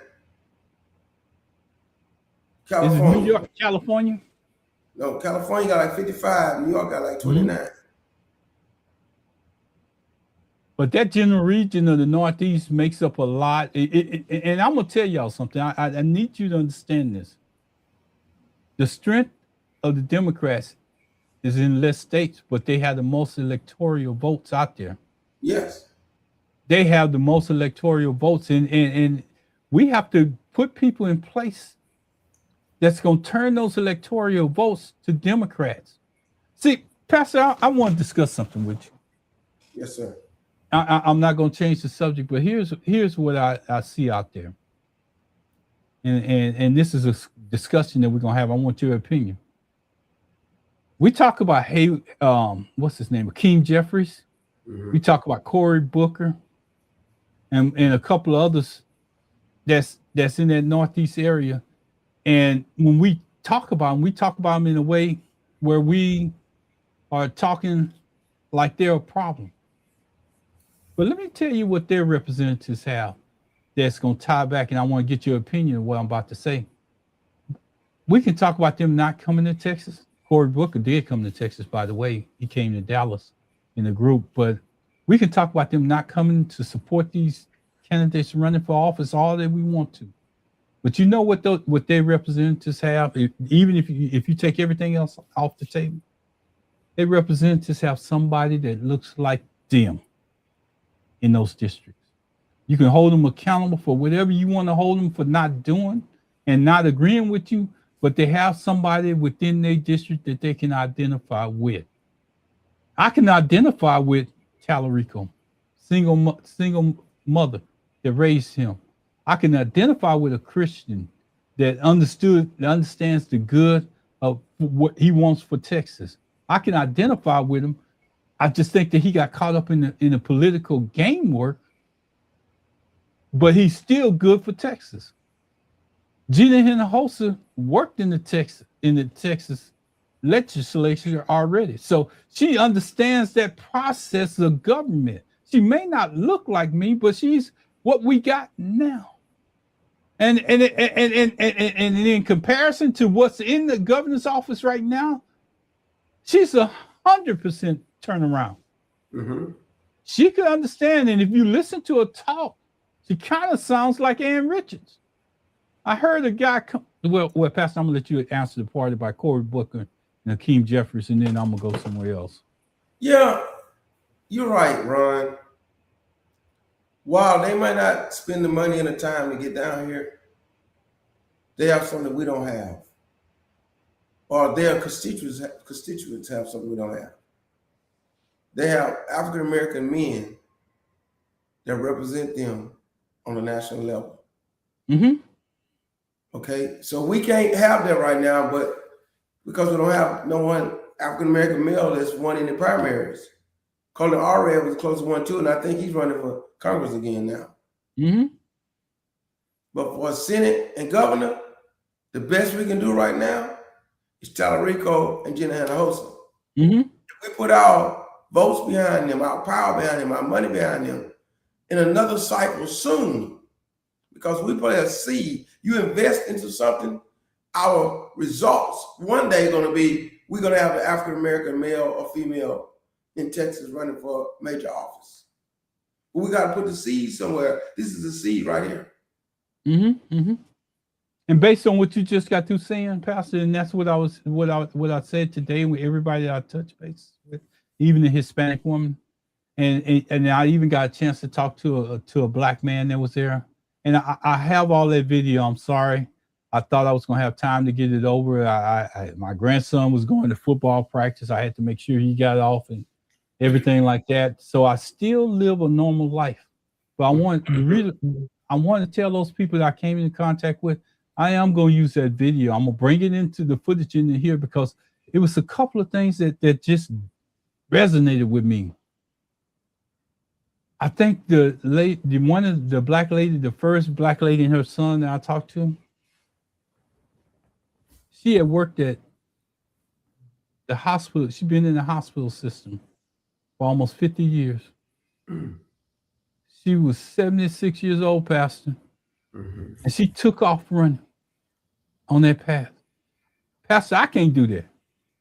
[SPEAKER 1] California.
[SPEAKER 2] Is it New York, California?
[SPEAKER 1] No, California got like 55. New York got like 29. Mm-hmm.
[SPEAKER 2] But that general region of the Northeast makes up a lot. And I'm going to tell y'all something. I need you to understand this. The strength of the Democrats is in less states, but they have the most electoral votes out there.
[SPEAKER 1] Yes.
[SPEAKER 2] They have the most electoral votes. And we have to put people in place that's going to turn those electoral votes to Democrats. See, Pastor, I want to discuss something with you.
[SPEAKER 1] Yes, sir.
[SPEAKER 2] I'm not going to change the subject, but here's what I see out there. And this is a discussion that we're going to have. I want your opinion. We talk about, what's his name? Hakeem Jeffries. Mm-hmm. We talk about Cory Booker and a couple of others that's in that Northeast area. And when we talk about them in a way where we are talking like they're a problem. But let me tell you what their representatives have that's going to tie back, and I want to get your opinion of what I'm about to say. We can talk about them not coming to Texas. Cory Booker did come to Texas, by the way. He came to Dallas in a group, but we can talk about them not coming to support these candidates running for office all that we want to. But you know what their representatives have, even if you take everything else off the table, their representatives have somebody that looks like them in those districts. You can hold them accountable for whatever you want to hold them for not doing and not agreeing with you, but they have somebody within their district that they can identify with. I can identify with Talarico, single mother that raised him. I can identify with a Christian that understands the good of what he wants for Texas. I can identify with him. I just think that he got caught up in the political game work, but he's still good for Texas. Gina Hinojosa worked in the Texas legislature already, so she understands that process of government. She may not look like me, but she's what we got now. And in comparison to what's in the governor's office right now, she's 100% turnaround. Mm-hmm. She could understand, and if you listen to her talk, she kind of sounds like Ann Richards. I heard a guy come. Well, Pastor, I'm gonna let you answer the part about Cory Booker and Hakeem Jeffries, and then I'm gonna go somewhere else.
[SPEAKER 1] Yeah, you're right, Ron. While they might not spend the money and the time to get down here, they have something we don't have. Or their constituents have something we don't have. They have African-American men that represent them on a national level. Mm-hmm. Okay, so we can't have that right now, but because we don't have no one African-American male that's won in the primaries. Colin Allred was close to 1 too, and I think he's running for Congress again now. Mm-hmm. But for Senate and governor, the best we can do right now is Talarico and Gina Hinojosa. Mm-hmm. If we put our votes behind them, our power behind them, our money behind them, in another cycle soon, because we put a seed, you invest into something, our results one day going to be, we're going to have an African-American male or female in Texas running for major office. But we got to put the seed somewhere. This is the seed right here.
[SPEAKER 2] Mm-hmm, mm-hmm. And based on what you just got through saying, Pastor, and that's what I said today with everybody that I touched base with, even the Hispanic woman, and I even got a chance to talk to a black man that was there. And I have all that video. I'm sorry. I thought I was going to have time to get it over. My grandson was going to football practice. I had to make sure he got off and everything like that. So I still live a normal life. But I want to tell those people that I came into contact with, I am going to use that video. I'm going to bring it into the footage in here because it was a couple of things that just resonated with me. I think one of the black lady, the first black lady and her son that I talked to, she had worked at the hospital. She'd been in the hospital system for almost 50 years. She was 76 years old, Pastor, and she took off running on that path. Pastor, I can't do that.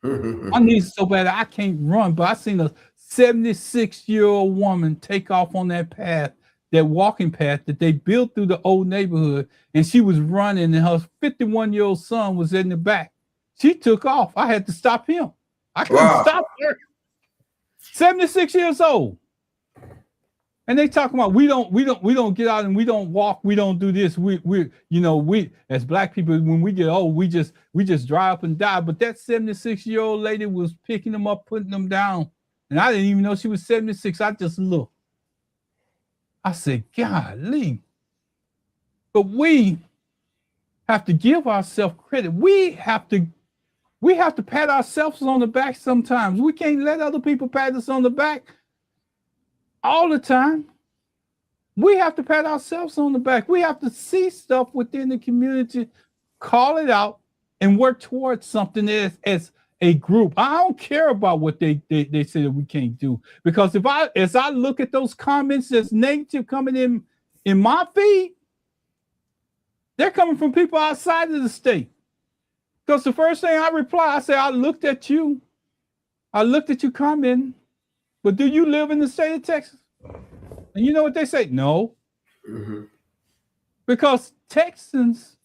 [SPEAKER 2] My knees so bad I can't run, but I seen a 76-year-old woman take off on that path, that walking path that they built through the old neighborhood, and she was running, and her 51-year-old son was in the back. She took off. I had to stop him. I couldn't stop her. 76 years old. And they talking about we don't get out and we don't walk, we don't do this. We as black people, when we get old, we just dry up and die. But that 76-year-old lady was picking them up, putting them down. And I didn't even know she was 76. I just looked. I said, golly. But we have to give ourselves credit. We have to pat ourselves on the back sometimes. We can't let other people pat us on the back all the time. We have to pat ourselves on the back. We have to see stuff within the community, call it out, and work towards something as a group. I don't care about what they say that we can't do, because as I look at those comments that's negative coming in my feed, they're coming from people outside of the state. Because the first thing I reply, I say, I looked at you commenting, but do you live in the state of Texas? And you know what they say? No. Because Texans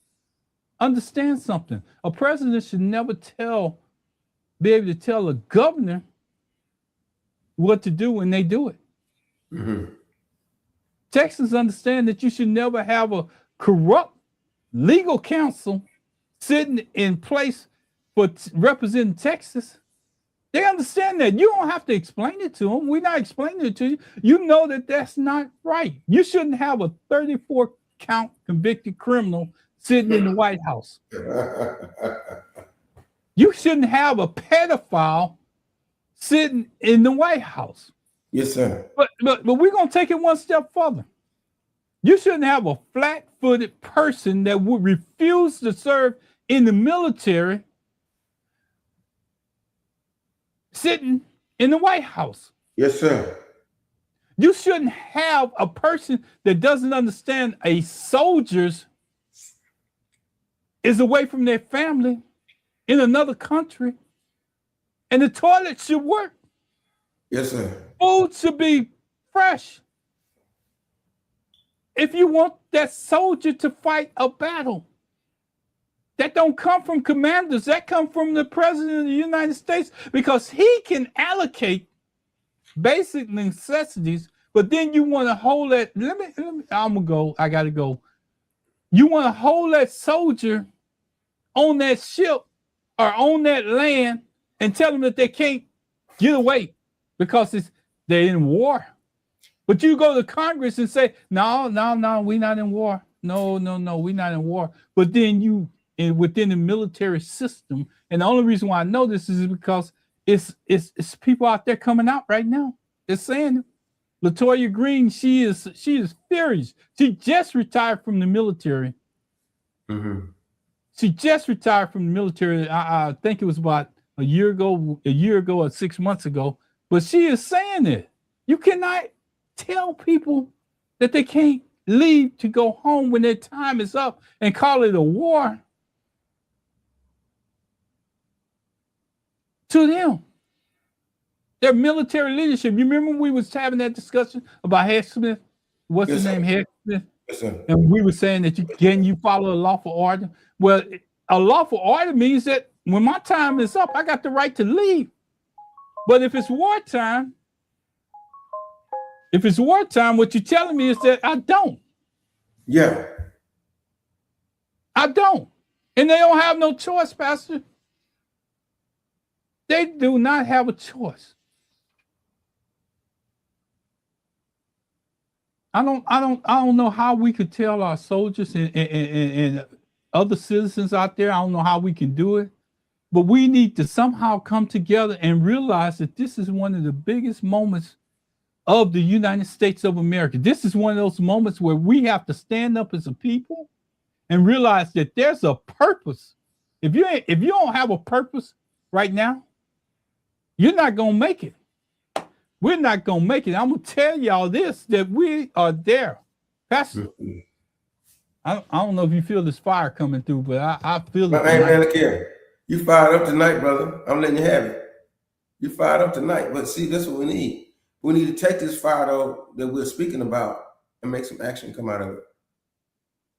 [SPEAKER 2] understand something. A president should never be able to tell a governor what to do when they do it. Texans understand that you should never have a corrupt legal counsel sitting in place for representing Texas. They understand that. You don't have to explain it to them. We're not explaining it to you. You know that that's not right. You shouldn't have a 34-count convicted criminal sitting in the White House. You shouldn't have a pedophile sitting in the White House.
[SPEAKER 1] Yes, sir.
[SPEAKER 2] But we're going to take it one step further. You shouldn't have a flat-footed person that would refuse to serve in the military sitting in the White House.
[SPEAKER 1] Yes, sir.
[SPEAKER 2] You shouldn't have a person that doesn't understand a soldier's is away from their family in another country, and the toilet should work.
[SPEAKER 1] Yes, sir.
[SPEAKER 2] Food should be fresh. If you want that soldier to fight a battle, that don't come from commanders, that come from the president of the United States, because he can allocate basic necessities, but then you want to hold that, I gotta go. You want to hold that soldier on that ship or on that land and tell them that they can't get away because they're in war. But you go to Congress and say, no, we're not in war. No, we're not in war. But then within the military system, and the only reason why I know this is because it's people out there coming out right now. They're saying it. Latoya Green, she is furious. She just retired from the military. She just retired from the military. I think it was about a year ago or 6 months ago. But she is saying it. You cannot tell people that they can't leave to go home when their time is up and call it a war. To them, their military leadership. You remember we was having that discussion about Head Smith? What's his name? Head Smith?
[SPEAKER 1] Yes, sir.
[SPEAKER 2] And we were saying that you follow a lawful order. Well, a lawful order means that when my time is up, I got the right to leave. But if it's wartime, what you're telling me is that I don't.
[SPEAKER 1] Yeah.
[SPEAKER 2] I don't. And they don't have no choice, Pastor. They do not have a choice. I don't know how we could tell our soldiers and other citizens out there. I don't know how we can do it, but we need to somehow come together and realize that this is one of the biggest moments of the United States of America. This is one of those moments where we have to stand up as a people and realize that there's a purpose. If you don't have a purpose right now, you're not gonna make it. We're not gonna make it. I'm gonna tell y'all this, that we are there. Pastor, I don't know if you feel this fire coming through, but I feel it.
[SPEAKER 1] Hey man, look here. You fired up tonight, brother. I'm letting you have it. You fired up tonight, but see, that's what we need. We need to take this fire though that we're speaking about and make some action come out of it.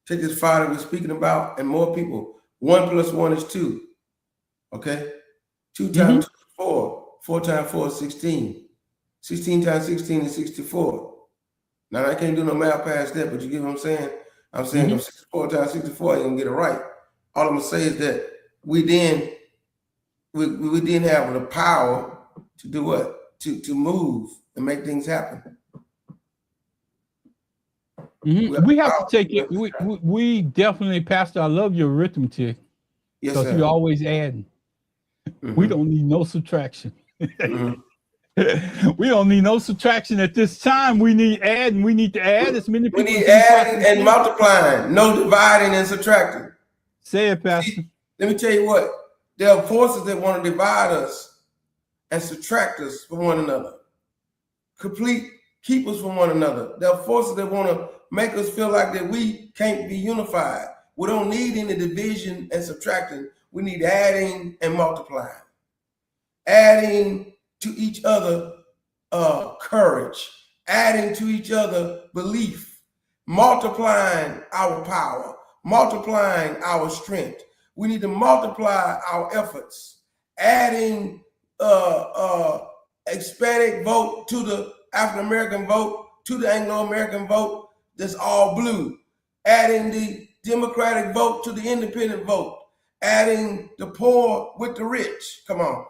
[SPEAKER 1] Take this fire that we're speaking about and more people. 1 + 1 is 2. Okay? 2 times 2 is 4. 4 times 4 is 16. 16 times 16 is 64. Now I can't do no math past that, but you get what I'm saying? I'm saying 64 times 64 ain't gonna get it right. All I'm gonna say is that we didn't have the power to do what? To move and make things happen.
[SPEAKER 2] We have to take it. We definitely, Pastor, I love your arithmetic.
[SPEAKER 1] Yes,
[SPEAKER 2] because you're always adding. We don't need no subtraction. We don't need no subtraction at this time. We need adding. We need to add as many people.
[SPEAKER 1] We need adding and multiplying, no dividing and subtracting.
[SPEAKER 2] Say it, Pastor.
[SPEAKER 1] See, let me tell you what. There are forces that want to divide us and subtract us from one another. Keep us from one another. There are forces that want to make us feel like that we can't be unified. We don't need any division and subtracting. We need adding and multiplying. Adding to each other courage, adding to each other belief, multiplying our power, multiplying our strength. We need to multiply our efforts, adding Hispanic vote to the African-American vote, to the Anglo-American vote that's all blue, adding the Democratic vote to the independent vote, adding the poor with the rich. Come on,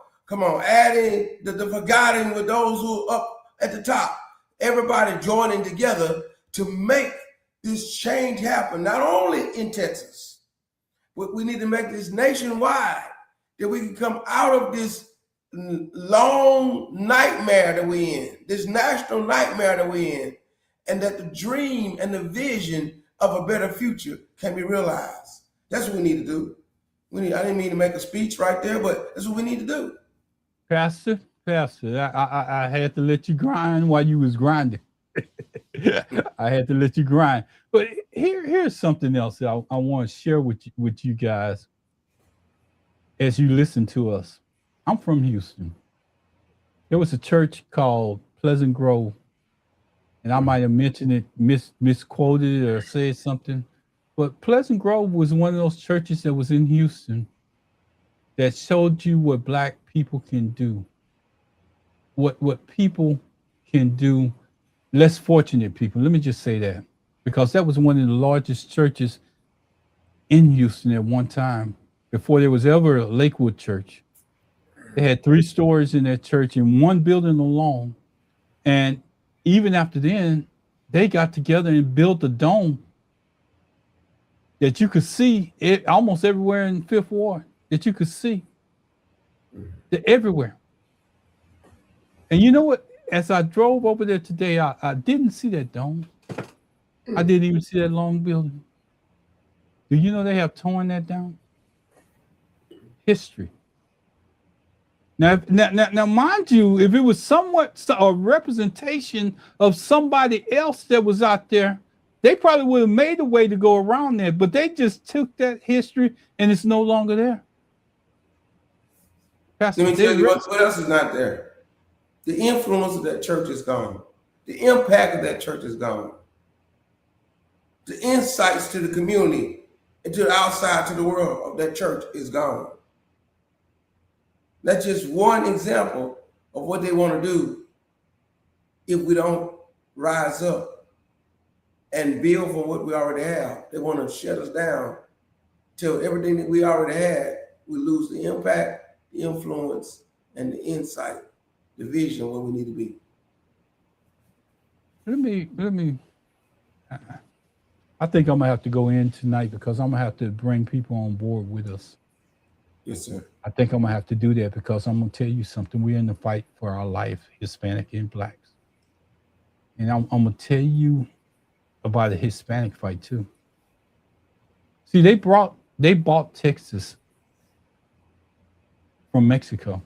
[SPEAKER 1] adding the forgotten with those who are up at the top. Everybody joining together to make this change happen, not only in Texas, but we need to make this nationwide, that we can come out of this long nightmare that we're in, this national nightmare that we're in, and that the dream and the vision of a better future can be realized. That's what we need to do. I didn't mean to make a speech right there, but that's what we need to do.
[SPEAKER 2] Pastor, I had to let you grind while you was grinding. I had to let you grind. But here's something else that I want to share with you guys as you listen to us. I'm from Houston. There was a church called Pleasant Grove, and I might have mentioned it, misquoted or said something, but Pleasant Grove was one of those churches that was in Houston that showed you what Black people can do, what people can do, less fortunate people. Let me just say that, because that was one of the largest churches in Houston at one time, before there was ever a Lakewood church. They had 3 stories in that church in one building alone. And even after then, they got together and built a dome that you could see it almost everywhere in Fifth Ward, that you could see. They're everywhere. And you know what? As I drove over there today, I didn't see that dome. I didn't even see that long building. Do you know they have torn that down? History. Now, mind you, if it was somewhat a representation of somebody else that was out there, they probably would have made a way to go around that, but they just took that history and it's no longer there. Pastor,
[SPEAKER 1] let me tell you what else is not there. The influence of that church is gone. The impact of that church is gone. The insights to the community and to the outside, to the world of that church is gone. That's just one example of what they want to do if we don't rise up and build from what we already have. They want to shut us down till everything that we already had, we lose the impact, the influence, and the insight, the vision where we need to be.
[SPEAKER 2] Let me. I think I'm gonna have to go in tonight because I'm gonna have to bring people on board with us.
[SPEAKER 1] Yes, sir.
[SPEAKER 2] I think I'm gonna have to do that because I'm gonna tell you something. We're in the fight for our life, Hispanic and Blacks. And I'm gonna tell you about a Hispanic fight too. See, they bought Texas from Mexico.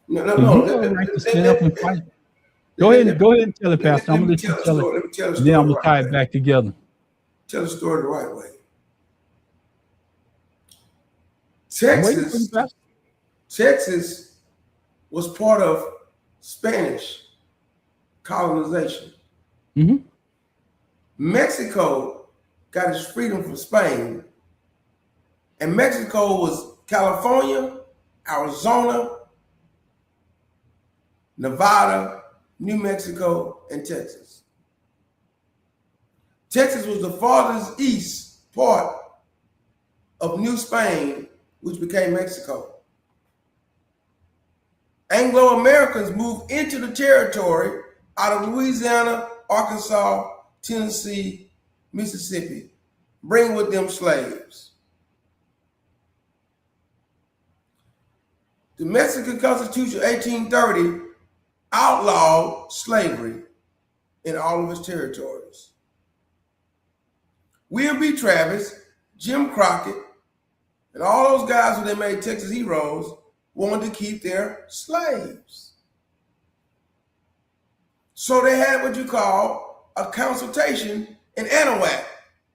[SPEAKER 1] No, no,
[SPEAKER 2] So
[SPEAKER 1] no.
[SPEAKER 2] you have a right to stand up and fight. Go ahead and tell it, Pastor. I'm
[SPEAKER 1] Let
[SPEAKER 2] gonna
[SPEAKER 1] me
[SPEAKER 2] let you
[SPEAKER 1] tell the
[SPEAKER 2] tell it,
[SPEAKER 1] story. Let me tell the
[SPEAKER 2] and then
[SPEAKER 1] story
[SPEAKER 2] I'm
[SPEAKER 1] the
[SPEAKER 2] gonna
[SPEAKER 1] right
[SPEAKER 2] tie
[SPEAKER 1] way.
[SPEAKER 2] it back together.
[SPEAKER 1] Tell the story the right way.
[SPEAKER 2] I'm waiting for you, Pastor.
[SPEAKER 1] Texas was part of Spanish colonization.
[SPEAKER 2] Mm-hmm.
[SPEAKER 1] Mexico got its freedom from Spain, and Mexico was California, Arizona, Nevada, New Mexico, and Texas. Texas was the farthest east part of New Spain, which became Mexico. Anglo-Americans moved into the territory out of Louisiana, Arkansas, Tennessee, Mississippi, bringing with them slaves. The Mexican Constitution of 1830 outlawed slavery in all of its territories. William B. Travis, Jim Crockett, and all those guys who they made Texas heroes wanted to keep their slaves. So they had what you call a consultation in Anahuac,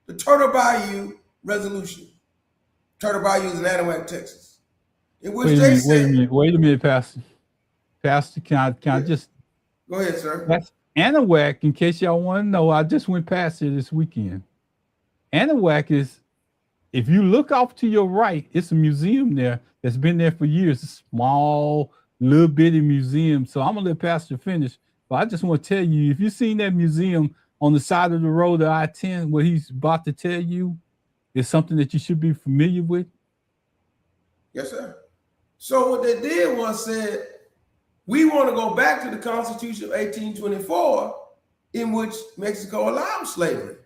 [SPEAKER 1] the Turtle Bayou Resolution. Turtle Bayou is in Anahuac, Texas. In which they said,
[SPEAKER 2] Wait a minute, Pastor. Pastor, can I just
[SPEAKER 1] go ahead, sir.
[SPEAKER 2] That's Anahuac, in case y'all want to know. I just went past it this weekend. Anahuac is, if you look off to your right, it's a museum there that's been there for years. A small, little bitty museum. So I'm gonna let Pastor finish. But I just want to tell you, if you've seen that museum on the side of the road of I-10, what he's about to tell you is something that you should be familiar with.
[SPEAKER 1] Yes, sir. So what they did was said, we want to go back to the Constitution of 1824, in which Mexico allowed slavery.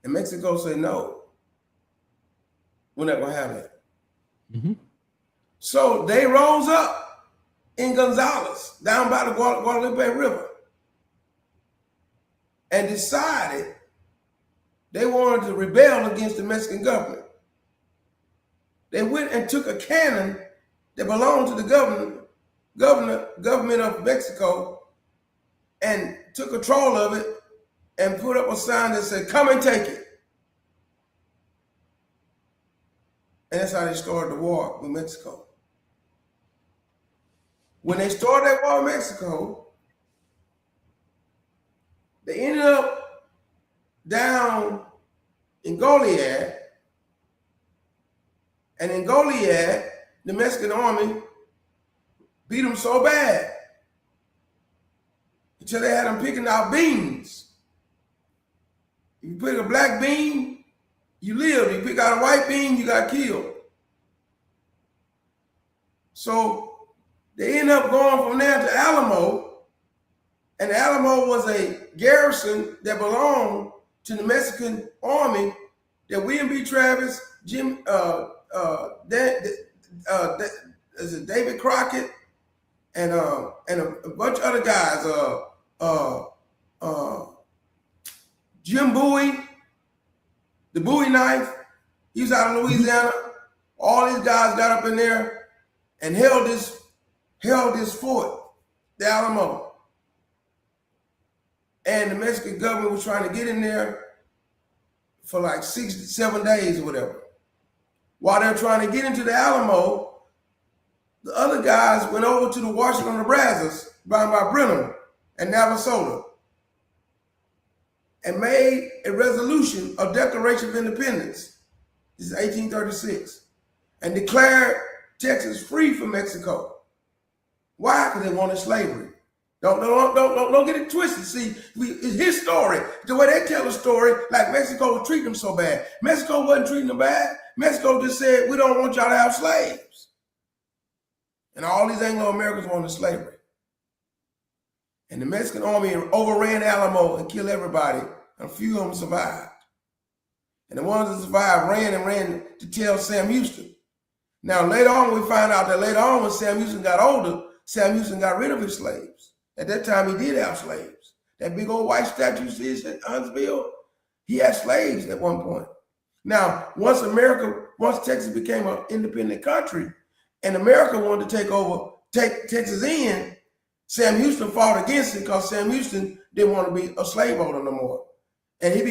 [SPEAKER 1] And Mexico said, no, we're not going to have that.
[SPEAKER 2] Mm-hmm.
[SPEAKER 1] So they rose up in Gonzales, down by the Guadalupe River, and decided they wanted to rebel against the Mexican government. They went and took a cannon that belonged to the government of Mexico, and took control of it and put up a sign that said, come and take it. And that's how they started the war with Mexico. When they started that war with Mexico, they ended up down in Goliad. And in Goliad, the Mexican army beat them so bad until they had them picking out beans. If you pick a black bean, you live. You pick out a white bean, you got killed. So they end up going from there to Alamo, and Alamo was a garrison that belonged to the Mexican army that William B. Travis, David Crockett, and a bunch of other guys, Jim Bowie, the Bowie knife, he was out of Louisiana. All these guys got up in there and held this fort, the Alamo. And the Mexican government was trying to get in there for like 6 to 7 days or whatever. While they're trying to get into the Alamo, the other guys went over to the Washington Nebraska, by Brenham and Navasota, and made a resolution of Declaration of Independence. This is 1836, and declared Texas free from Mexico. Why? Because they wanted slavery. Don't get it twisted. See, it's his story. The way they tell the story, like Mexico was treating them so bad. Mexico wasn't treating them bad. Mexico just said, we don't want y'all to have slaves. And all these Anglo-Americans wanted slavery. And the Mexican army overran Alamo and killed everybody, and a few of them survived. And the ones that survived ran to tell Sam Houston. Now, later on, we find out that later on, when Sam Houston got older, Sam Houston got rid of his slaves. At that time, he did have slaves. That big old white statue you see at Huntsville, he had slaves at one point. Now, once Texas became an independent country, and America wanted to take Texas in, Sam Houston fought against it because Sam Houston didn't want to be a slave owner no more. And he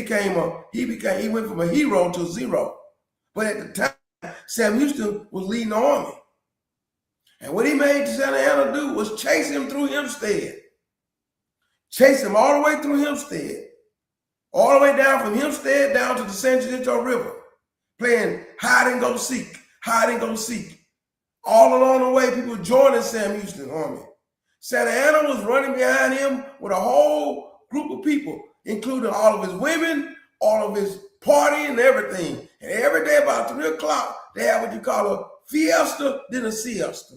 [SPEAKER 1] went from a hero to a zero. But at the time, Sam Houston was leading the army. And what he made Santa Anna do was chase him through Hempstead. Chase him all the way through Hempstead. All the way down from Hempstead down to the San Jacinto River. Playing hide and go seek, hide and go seek. All along the way, people joining Sam Houston's army. Santa Anna was running behind him with a whole group of people, including all of his women, all of his party and everything. And every day about 3 o'clock, they have what you call a fiesta, then a siesta.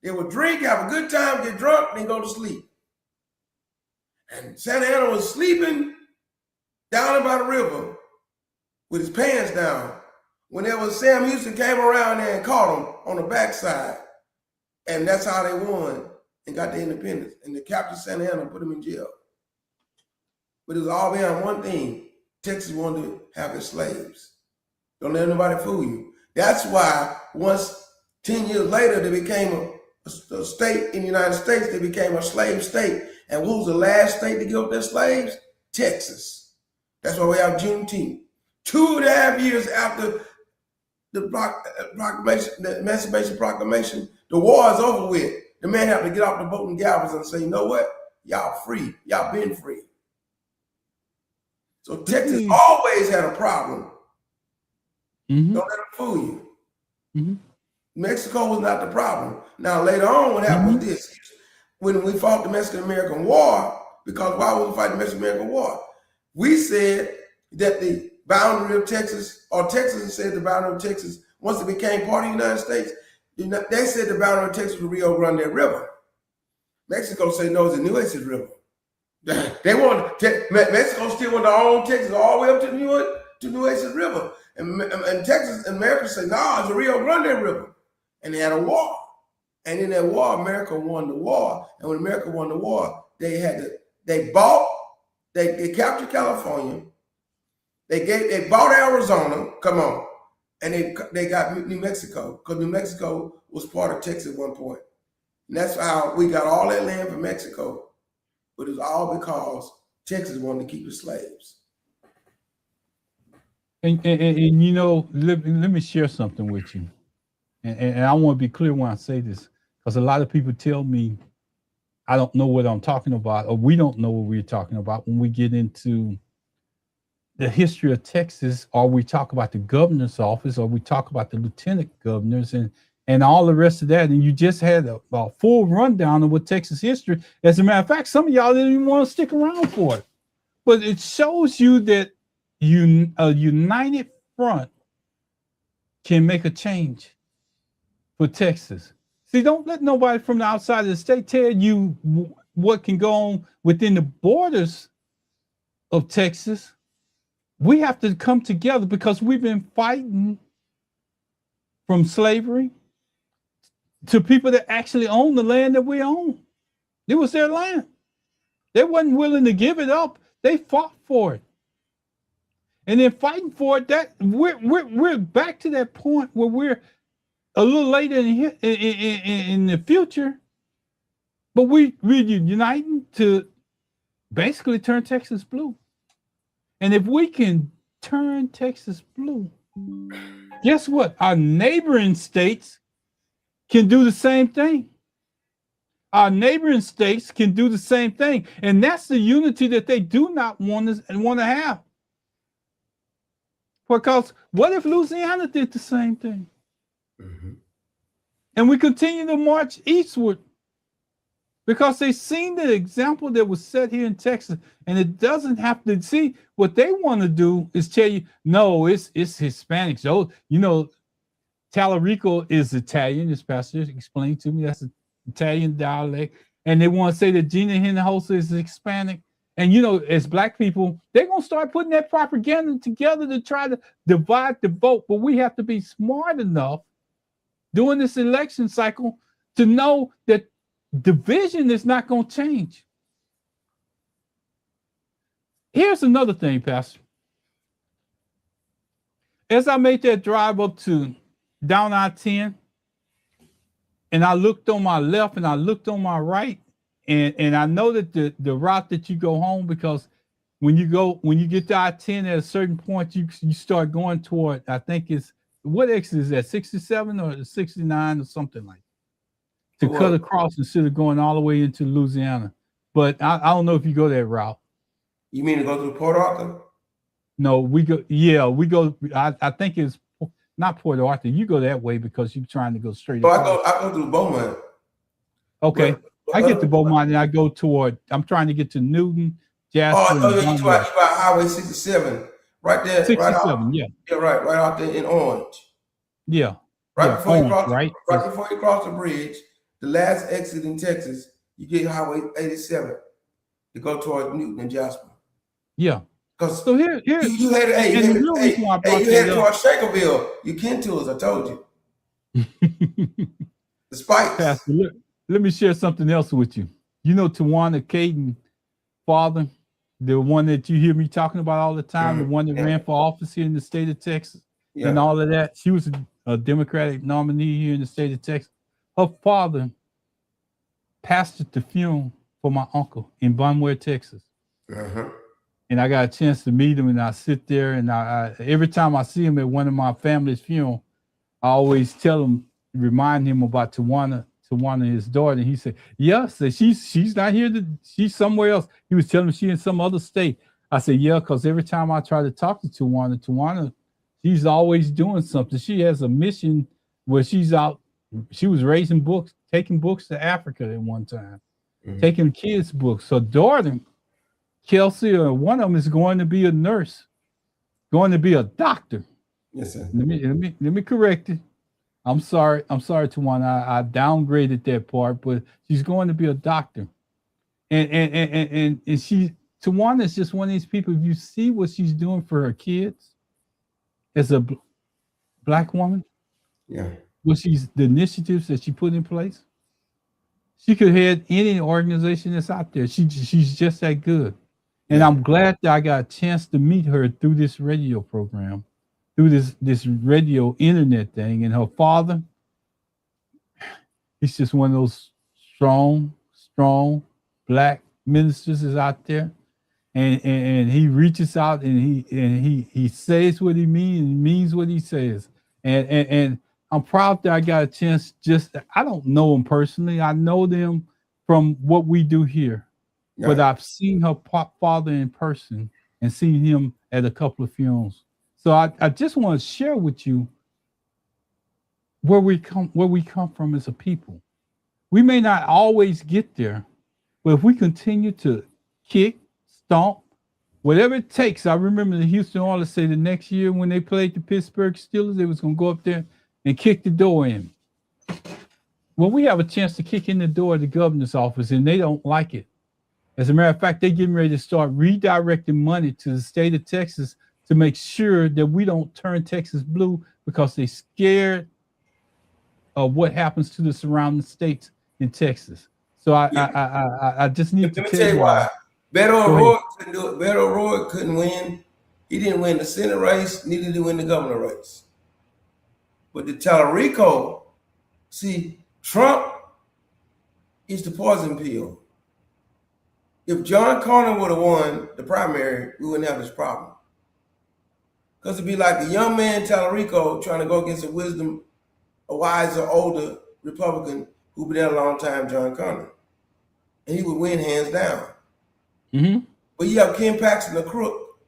[SPEAKER 1] They would drink, have a good time, get drunk, then go to sleep. And Santa Anna was sleeping down by the river with his pants down. Whenever Sam Houston came around there and caught him on the backside. And that's how they won and got the independence. And they captured Santa Anna and put him in jail. But it was all behind one thing. Texas wanted to have its slaves. Don't let anybody fool you. That's why once 10 years later they became a state in the United States, they became a slave state. And what was the last state to give up their slaves? Texas. That's why we have Juneteenth. 2.5 years after the Emancipation Proclamation, the war is over with. The man have to get off the boat and gavels and say, you know what? Y'all free. Y'all been free. So Texas always had a problem. Don't let them fool you. Mexico was not the problem. Now, later on, what happened was this. When we fought the Mexican-American War, because why would we fight the Mexican-American War? We said that the boundary of Texas, or Texas said the boundary of Texas, once it became part of the United States, they said the boundary of Texas was Rio Grande River. Mexico said no, it's the Nueces River. Mexico still wanted to own Texas all the way up to Nueces River. And Texas and America said, no, it's the Rio Grande River. And they had a war. And in that war, America won the war. And when America won the war, they captured California. They bought Arizona, come on, and they got New Mexico, because New Mexico was part of Texas at one point. And that's how we got all that land from Mexico. But it was all because Texas wanted to keep its slaves.
[SPEAKER 2] And you know, let me share something with you. And I want to be clear when I say this, because a lot of people tell me I don't know what I'm talking about, or we don't know what we're talking about when we get into the history of Texas, or we talk about the governor's office, or we talk about the lieutenant governors and all the rest of that. And you just had a full rundown of what Texas history. As a matter of fact, some of y'all didn't even want to stick around for it. But it shows you that a united front can make a change for Texas. See, don't let nobody from the outside of the state tell you what can go on within the borders of Texas. We have to come together, because we've been fighting from slavery to people that actually own the land that we own. It was their land. They wasn't willing to give it up. They fought for it. And then fighting for it, that we're back to that point where we're a little later in the future, but we're uniting to basically turn Texas blue. And if we can turn Texas blue, guess what? Our neighboring states can do the same thing. Our neighboring states can do the same thing. And that's the unity that they do not want to have. Because what if Louisiana did the same thing? And we continue to march eastward, because they seen the example that was set here in Texas. And it doesn't have to see what they want to do is tell you, no, it's Hispanics. So, you know, Talarico is Italian, as Pastor explained to me. That's an Italian dialect. And they want to say that Gina Hinojosa is Hispanic. And, you know, as Black people, they're going to start putting that propaganda together to try to divide the vote. But we have to be smart enough during this election cycle to know that division is not going to change. Here's another thing, Pastor. As I made that drive up to down I-10, and I looked on my left and I looked on my right, and I know that the route that you go home, because when you get to I-10 at a certain point, you start going toward, I think it's, what exit is that, 67 or 69 or something like that, to cut across instead of going all the way into Louisiana. But I don't know if you go that route.
[SPEAKER 1] You mean to go through Port Arthur?
[SPEAKER 2] No, we go. I think it's not Port Arthur. You go that way because you're trying to go straight.
[SPEAKER 1] So I go through Beaumont.
[SPEAKER 2] Okay, I get to Beaumont and I go toward. I'm trying to get to Newton, Jasper.
[SPEAKER 1] Oh, you by Highway 67, right there.
[SPEAKER 2] 67,
[SPEAKER 1] yeah, right out there in Orange.
[SPEAKER 2] Yeah,
[SPEAKER 1] right before you cross,
[SPEAKER 2] right
[SPEAKER 1] before you cross the bridge, the last exit in Texas, you get Highway 87 to go toward Newton and Jasper.
[SPEAKER 2] Yeah.
[SPEAKER 1] Because
[SPEAKER 2] so here
[SPEAKER 1] you headed towards Shakerville. You can to us, I told you. The spikes.
[SPEAKER 2] Pastor, let me share something else with you. You know Tawana Caden father, the one that you hear me talking about all the time, the one that ran for office here in the state of Texas and all of that. She was a Democratic nominee here in the state of Texas. Her father pastored the funeral for my uncle in Bonware, Texas. And I got a chance to meet him, and I sit there, and I every time I see him at one of my family's funeral, I always tell him, remind him about Tawana, his daughter. And he said, yes, she's not here, she's somewhere else. He was telling me she's in some other state. I said, yeah, because every time I try to talk to Tawana, she's always doing something. She has a mission where she's out. She was raising books, taking books to Africa at one time, taking kids' books. So daughter, Kelsey, one of them is going to be a nurse, going to be a doctor.
[SPEAKER 1] Yes, sir.
[SPEAKER 2] Let me correct it. I'm sorry, Tawana. I downgraded that part, but she's going to be a doctor. And Tawana is just one of these people. If you see what she's doing for her kids as a Black woman, the initiatives that she put in place, she could head any organization that's out there. She's just that good. And I'm glad that I got a chance to meet her through this radio program, through this radio internet thing. And her father, he's just one of those strong Black ministers is out there. And he reaches out and he says what he means and means what he says. And I'm proud that I got a chance. I don't know them personally. I know them from what we do here. But I've seen her father in person and seen him at a couple of funerals. So I just want to share with you where we come from as a people. We may not always get there, but if we continue to kick, stomp, whatever it takes. I remember the Houston Oilers say the next year when they played the Pittsburgh Steelers, they was going to go up there and kick the door in. Well, we have a chance to kick in the door of the governor's office, and they don't like it. As a matter of fact, they're getting ready to start redirecting money to the state of Texas to make sure that we don't turn Texas blue because they're scared of what happens to the surrounding states in Texas. So I just need to tell you why.
[SPEAKER 1] Beto O'Rourke couldn't do it. Beto O'Rourke couldn't win. He didn't win the Senate race, neither did he win the governor race. But the Tallarico, see, Trump is the poison pill. If John Connor would have won the primary, we wouldn't have this problem. Because it'd be like a young man, Tallarico, trying to go against a wiser, older Republican who'd been there a long time, John Connor. And he would win hands down. But you have Ken Paxton, a crook,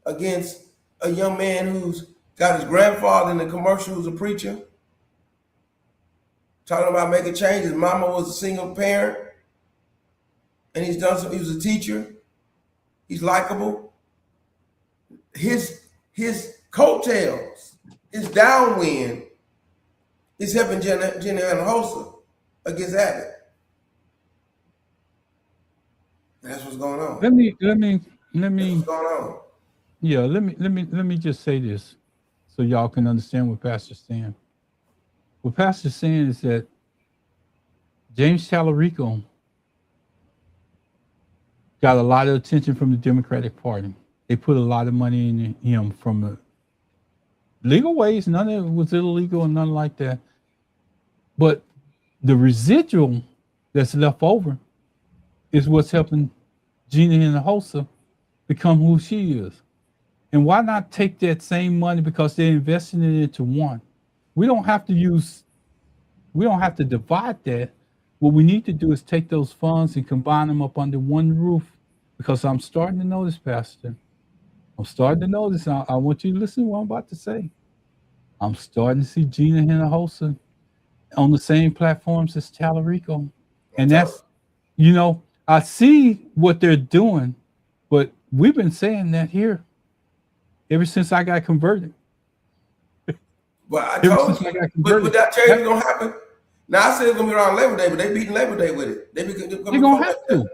[SPEAKER 1] against a young man who's got his grandfather in the commercial who's a preacher, talking about making change. His mama was a single parent, and he was a teacher. He's likable. His coattails, his downwind is helping Jenny Hanosa against Abbott. That's what's going on.
[SPEAKER 2] Let me.
[SPEAKER 1] What's going on?
[SPEAKER 2] Yeah, let me just say this so y'all can understand what Pastor's saying. What Pastor's saying is that James Tallarico got a lot of attention from the Democratic Party. They put a lot of money in him from the legal ways. None of it was illegal and nothing like that. But the residual that's left over is what's helping Gina Hinojosa become who she is. And why not take that same money, because they're investing it into one? We don't have to divide that. What we need to do is take those funds and combine them up under one roof, because I'm starting to notice, Pastor. I'm starting to notice. I want you to listen to what I'm about to say. I'm starting to see Gina Hinojosa on the same platforms as Tallarico. And that's, I see what they're doing, but we've been saying that here ever since I got converted.
[SPEAKER 1] Well, I told you, but that change is gonna happen. Now I said it's gonna be around Labor Day, but they beating Labor Day with it. They're
[SPEAKER 2] gonna have to.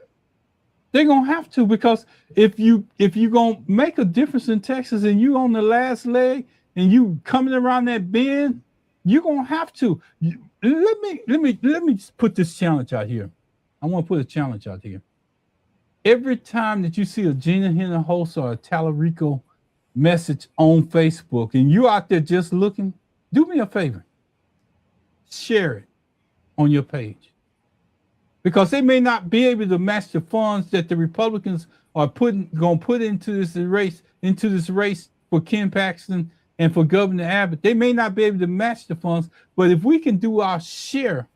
[SPEAKER 2] They're gonna have to, because if you gonna make a difference in Texas and you on the last leg and you coming around that bend, you're gonna have to. Let me put this challenge out here. I want to put a challenge out here. Every time that you see a Gina Hinojosa or a Tallarico message on Facebook and you out there just looking, do me a favor. Share it on your page. Because they may not be able to match the funds that the Republicans are going to put into this race for Ken Paxton and for Governor Abbott. They may not be able to match the funds, but if we can do our share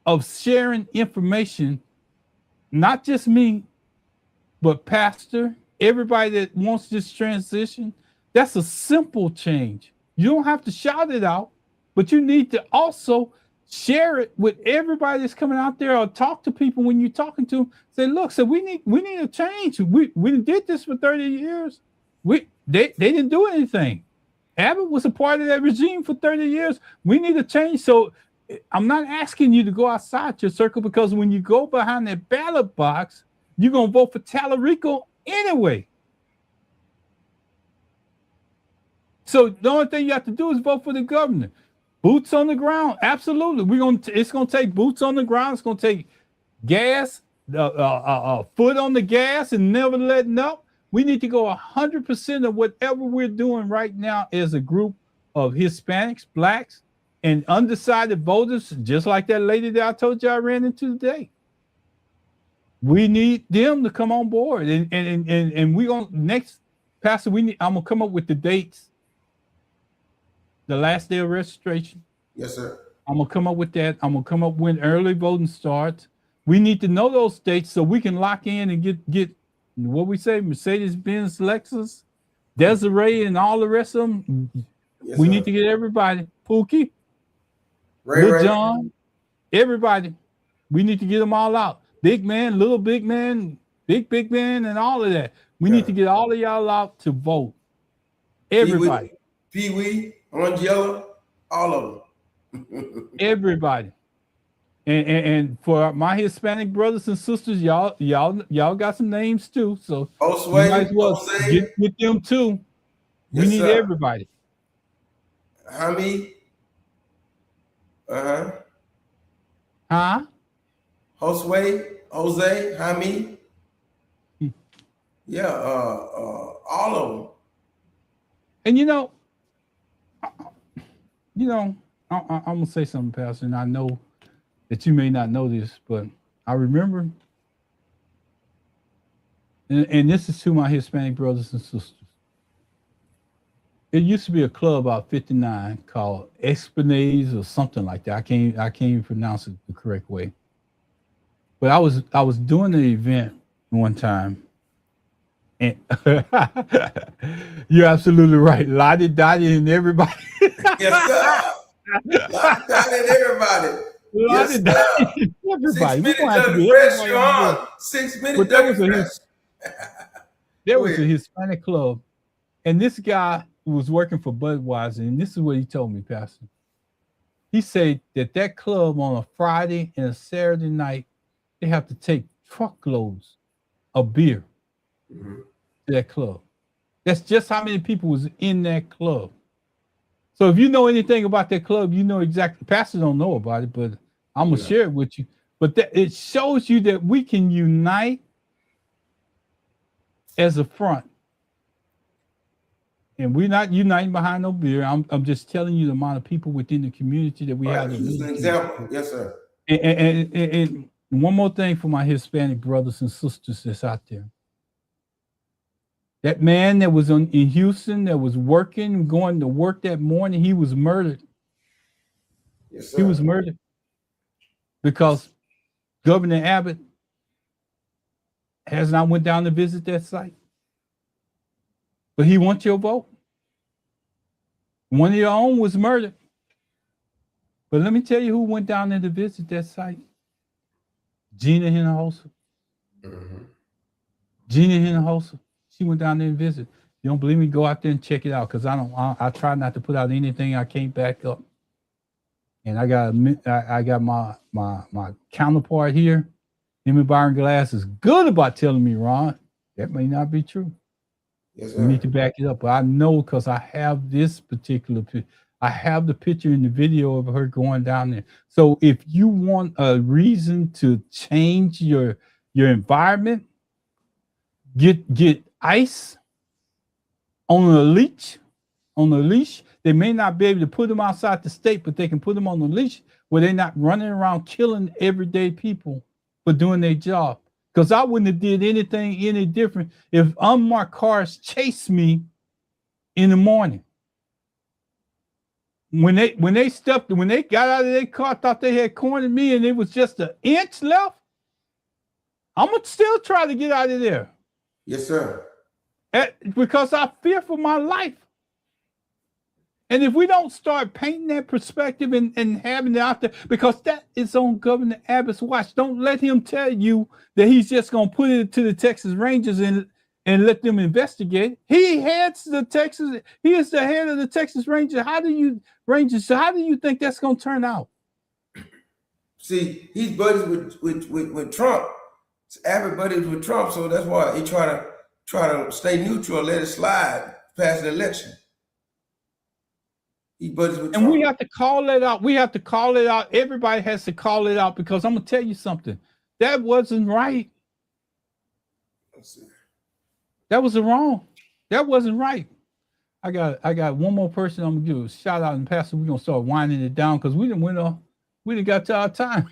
[SPEAKER 2] of sharing information, not just me, but Pastor, everybody that wants this transition, that's a simple change. You don't have to shout it out, but you need to also share it with everybody that's coming out there, or talk to people when you're talking to them. Say, look, so we need a change. We did this for 30 years. They didn't do anything. Abbott was a part of that regime for 30 years. We need a change. So I'm not asking you to go outside your circle, because when you go behind that ballot box, you're going to vote for Tallarico anyway. So the only thing you have to do is vote for the governor. Boots on the ground, absolutely. It's gonna take boots on the ground. It's gonna take gas, foot on the gas, and never letting up. We need to go 100% of whatever we're doing right now as a group of Hispanics, blacks, and undecided voters, just like that lady that I told you I ran into today. We need them to come on board, and we gonna next, Pastor. I'm gonna come up with the dates. The last day of registration.
[SPEAKER 1] Yes, sir.
[SPEAKER 2] I'm gonna come up with that. I'm gonna come up when early voting starts. We need to know those dates so we can lock in and get what we say, Mercedes-Benz, Lexus, Desiree, and all the rest of them. Yes, we need to get everybody. Pookie, Ray. John, everybody. We need to get them all out. Big man, little big man, big man, and all of that. We need to get all of y'all out to vote. Everybody.
[SPEAKER 1] Pee-wee. Orange, yellow, all of them.
[SPEAKER 2] Everybody. And for my Hispanic brothers and sisters, y'all got some names too. So you might as well get with them too. We need everybody.
[SPEAKER 1] Hamid.
[SPEAKER 2] Huh?
[SPEAKER 1] Jose, Hamid. Yeah, all of them.
[SPEAKER 2] And I'm gonna say something, Pastor, and I know that you may not know this, but I remember, and this is to my Hispanic brothers and sisters. It used to be a club out 59 called Esplanades or something like that. I can't even pronounce it the correct way. But I was doing an event one time. And you're absolutely right. Lottie, Dottie, and everybody.
[SPEAKER 1] Yes, sir. Lottie, Dottie, and everybody.
[SPEAKER 2] Lottie, Dottie, and everybody.
[SPEAKER 1] 6 minutes of the press, you're on. 6 minutes.
[SPEAKER 2] There was a Hispanic club, and this guy was working for Budweiser, and this is what he told me, Pastor. He said that club on a Friday and a Saturday night, they have to take truckloads of beer. Mm-hmm. That club. That's just how many people was in that club. So if you know anything about that club, you know exactly. Pastor don't know about it, but I'm gonna share it with you. But it shows you that we can unite as a front. And we're not uniting behind no beer. I'm just telling you the amount of people within the community that we have.
[SPEAKER 1] This is an example. Yes, sir.
[SPEAKER 2] And one more thing for my Hispanic brothers and sisters that's out there. That man that was in Houston that was working, going to work that morning, he was murdered.
[SPEAKER 1] Yes, sir.
[SPEAKER 2] He was murdered because Governor Abbott has not went down to visit that site. But he wants your vote. One of your own was murdered. But let me tell you who went down there to visit that site. Gina Hinojosa.
[SPEAKER 1] Mm-hmm.
[SPEAKER 2] Gina Hinojosa. She went down there and visited. You don't believe me? Go out there and check it out, because I try not to put out anything I can't back up. And I got my counterpart here. Him and Byron Glass is good about telling me, Ron, that may not be true.
[SPEAKER 1] Yes,
[SPEAKER 2] You need to back it up. But I know, because I have this particular picture. I have the picture and the video of her going down there. So if you want a reason to change your environment, get ICE on a leash. They may not be able to put them outside the state, but they can put them on the leash where they're not running around killing everyday people for doing their job. Because I wouldn't have did anything any different if unmarked cars chased me in the morning. When they got out of their car, thought they had cornered me, and it was just an inch left, I'm gonna still try to get out of there.
[SPEAKER 1] Yes, sir.
[SPEAKER 2] Because I fear for my life. And if we don't start painting that perspective and having it out there, because that is on Governor Abbott's watch. Don't let him tell you that he's just going to put it to the Texas Rangers and let them investigate. He is the head of the Texas Rangers. How do you think that's going to turn out?
[SPEAKER 1] See, he's buddies with Trump. Abbott buddies with Trump, so that's why he try to stay neutral, let it slide past the election. And
[SPEAKER 2] we have to call it out. We have to call it out. Everybody has to call it out, because I'm gonna tell you something. That wasn't right. That was wrong. That wasn't right. I got one more person I'm gonna give a shout out, and Pastor, we're gonna start winding it down, because we didn't got to our time.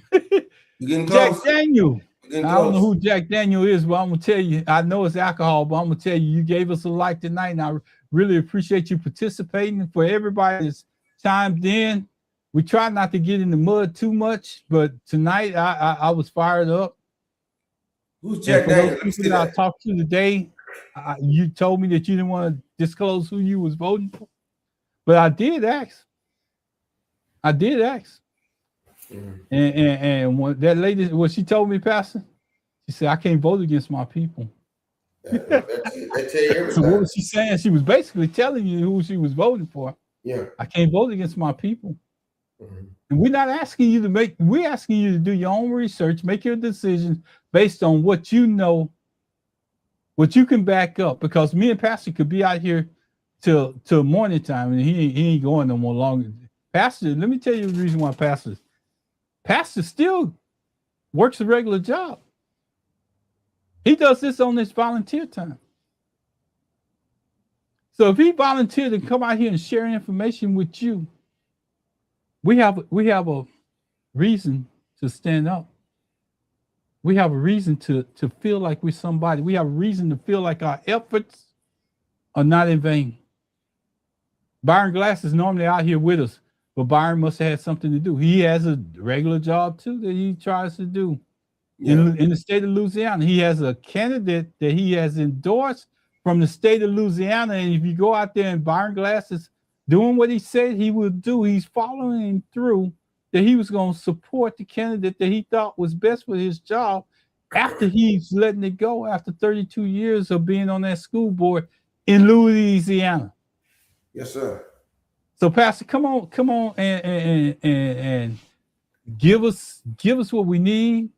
[SPEAKER 2] Jack Daniel. I don't know who Jack Daniel is, but I'm gonna tell you, I know it's alcohol, but I'm gonna tell you gave us a light tonight, and I really appreciate you participating. For everybody that's chimed in, we try not to get in the mud too much, but tonight I was fired up.
[SPEAKER 1] Who's Jack Daniel?
[SPEAKER 2] I talked to today, you told me that you didn't want to disclose who you was voting for, but I did ask. Mm-hmm. And when that lady, what she told me, Pastor, she said, I can't vote against my people.
[SPEAKER 1] That tell you everything.
[SPEAKER 2] So what was she saying? She was basically telling you who she was voting for.
[SPEAKER 1] Yeah.
[SPEAKER 2] I can't vote against my people.
[SPEAKER 1] Mm-hmm.
[SPEAKER 2] And we're not asking you we're asking you to do your own research, make your decisions based on what you know, what you can back up. Because me and Pastor could be out here till morning time, and he ain't going no more longer. Pastor, let me tell you the reason why Pastor still works a regular job. He does this on his volunteer time. So if he volunteered to come out here and share information with you, we have a reason to stand up. We have a reason to feel like we're somebody. We have a reason to feel like our efforts are not in vain. Byron Glass is normally out here with us, but Byron must have had something to do. He has a regular job too that he tries to do. Yeah. In the state of Louisiana, he has a candidate that he has endorsed from the state of Louisiana. And if you go out there and Byron Glass is doing what he said he would do, he's following through that he was going to support the candidate that he thought was best for his job after he's letting it go after 32 years of being on that school board in Louisiana.
[SPEAKER 1] Yes, sir.
[SPEAKER 2] So, Pastor, come on, and give us what we need.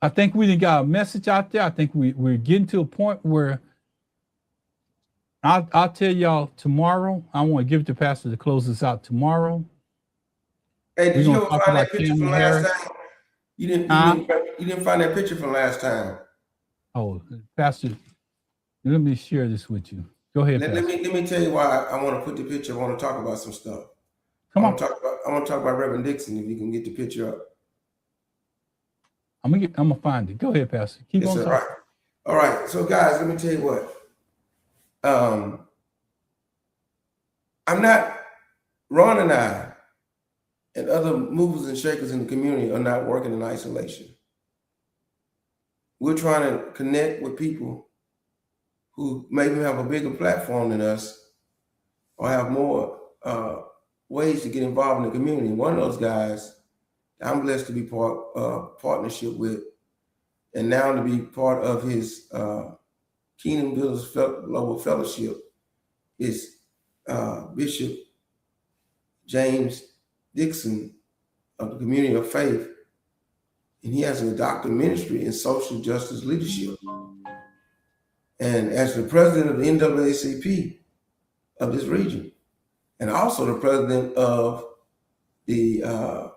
[SPEAKER 2] I think we done got a message out there. I think we're getting to a point where I'll tell y'all tomorrow. I want to give it to Pastor to close this out tomorrow.
[SPEAKER 1] Hey,
[SPEAKER 2] We're
[SPEAKER 1] did you
[SPEAKER 2] gonna
[SPEAKER 1] ever
[SPEAKER 2] talk
[SPEAKER 1] find
[SPEAKER 2] about
[SPEAKER 1] that picture from
[SPEAKER 2] Kamala
[SPEAKER 1] last
[SPEAKER 2] Harris.
[SPEAKER 1] time? You didn't.
[SPEAKER 2] Huh?
[SPEAKER 1] You didn't find that picture from last time.
[SPEAKER 2] Oh, Pastor, let me share this with you. Go ahead, Pastor.
[SPEAKER 1] Let me tell you why I want to put the picture. I want to talk about some stuff.
[SPEAKER 2] Come on.
[SPEAKER 1] I want to talk about Reverend Dixon. If you can get the picture up.
[SPEAKER 2] I'm gonna find it. Go ahead, Pastor. Keep
[SPEAKER 1] Yes,
[SPEAKER 2] on
[SPEAKER 1] sir.
[SPEAKER 2] talking.
[SPEAKER 1] All right. So, guys, let me tell you what. I'm not. Ron and I and other movers and shakers in the community are not working in isolation. We're trying to connect with people who maybe have a bigger platform than us or have more ways to get involved in the community. One of those guys I'm blessed to be partnership with, and now to be part of his Kingdom Builders Global Fellowship is Bishop James Dixon of the Community of Faith, and he has a doctorate ministry in social justice leadership. And as the president of the NAACP of this region, and also the president of the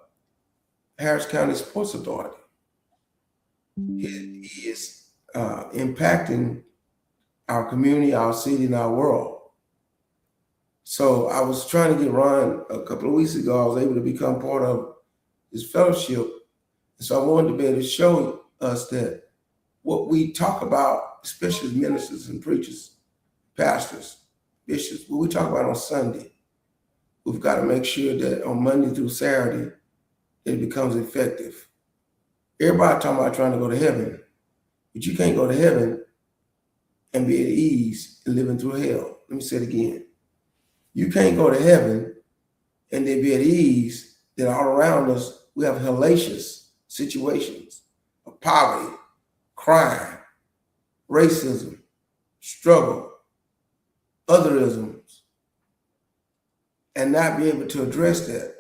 [SPEAKER 1] Harris County Sports Authority, he is impacting our community, our city, and our world. So I was trying to get Ron a couple of weeks ago. I was able to become part of his fellowship. So I wanted to be able to show us that what we talk about, especially as ministers and preachers, pastors, bishops, what we talk about on Sunday, we've got to make sure that on Monday through Saturday, it becomes effective. Everybody talking about trying to go to heaven, but you can't go to heaven and be at ease and living through hell. Let me say it again. You can't go to heaven and then be at ease. Then all around us, we have hellacious situations of poverty, crime, racism, struggle, otherisms, and not be able to address that.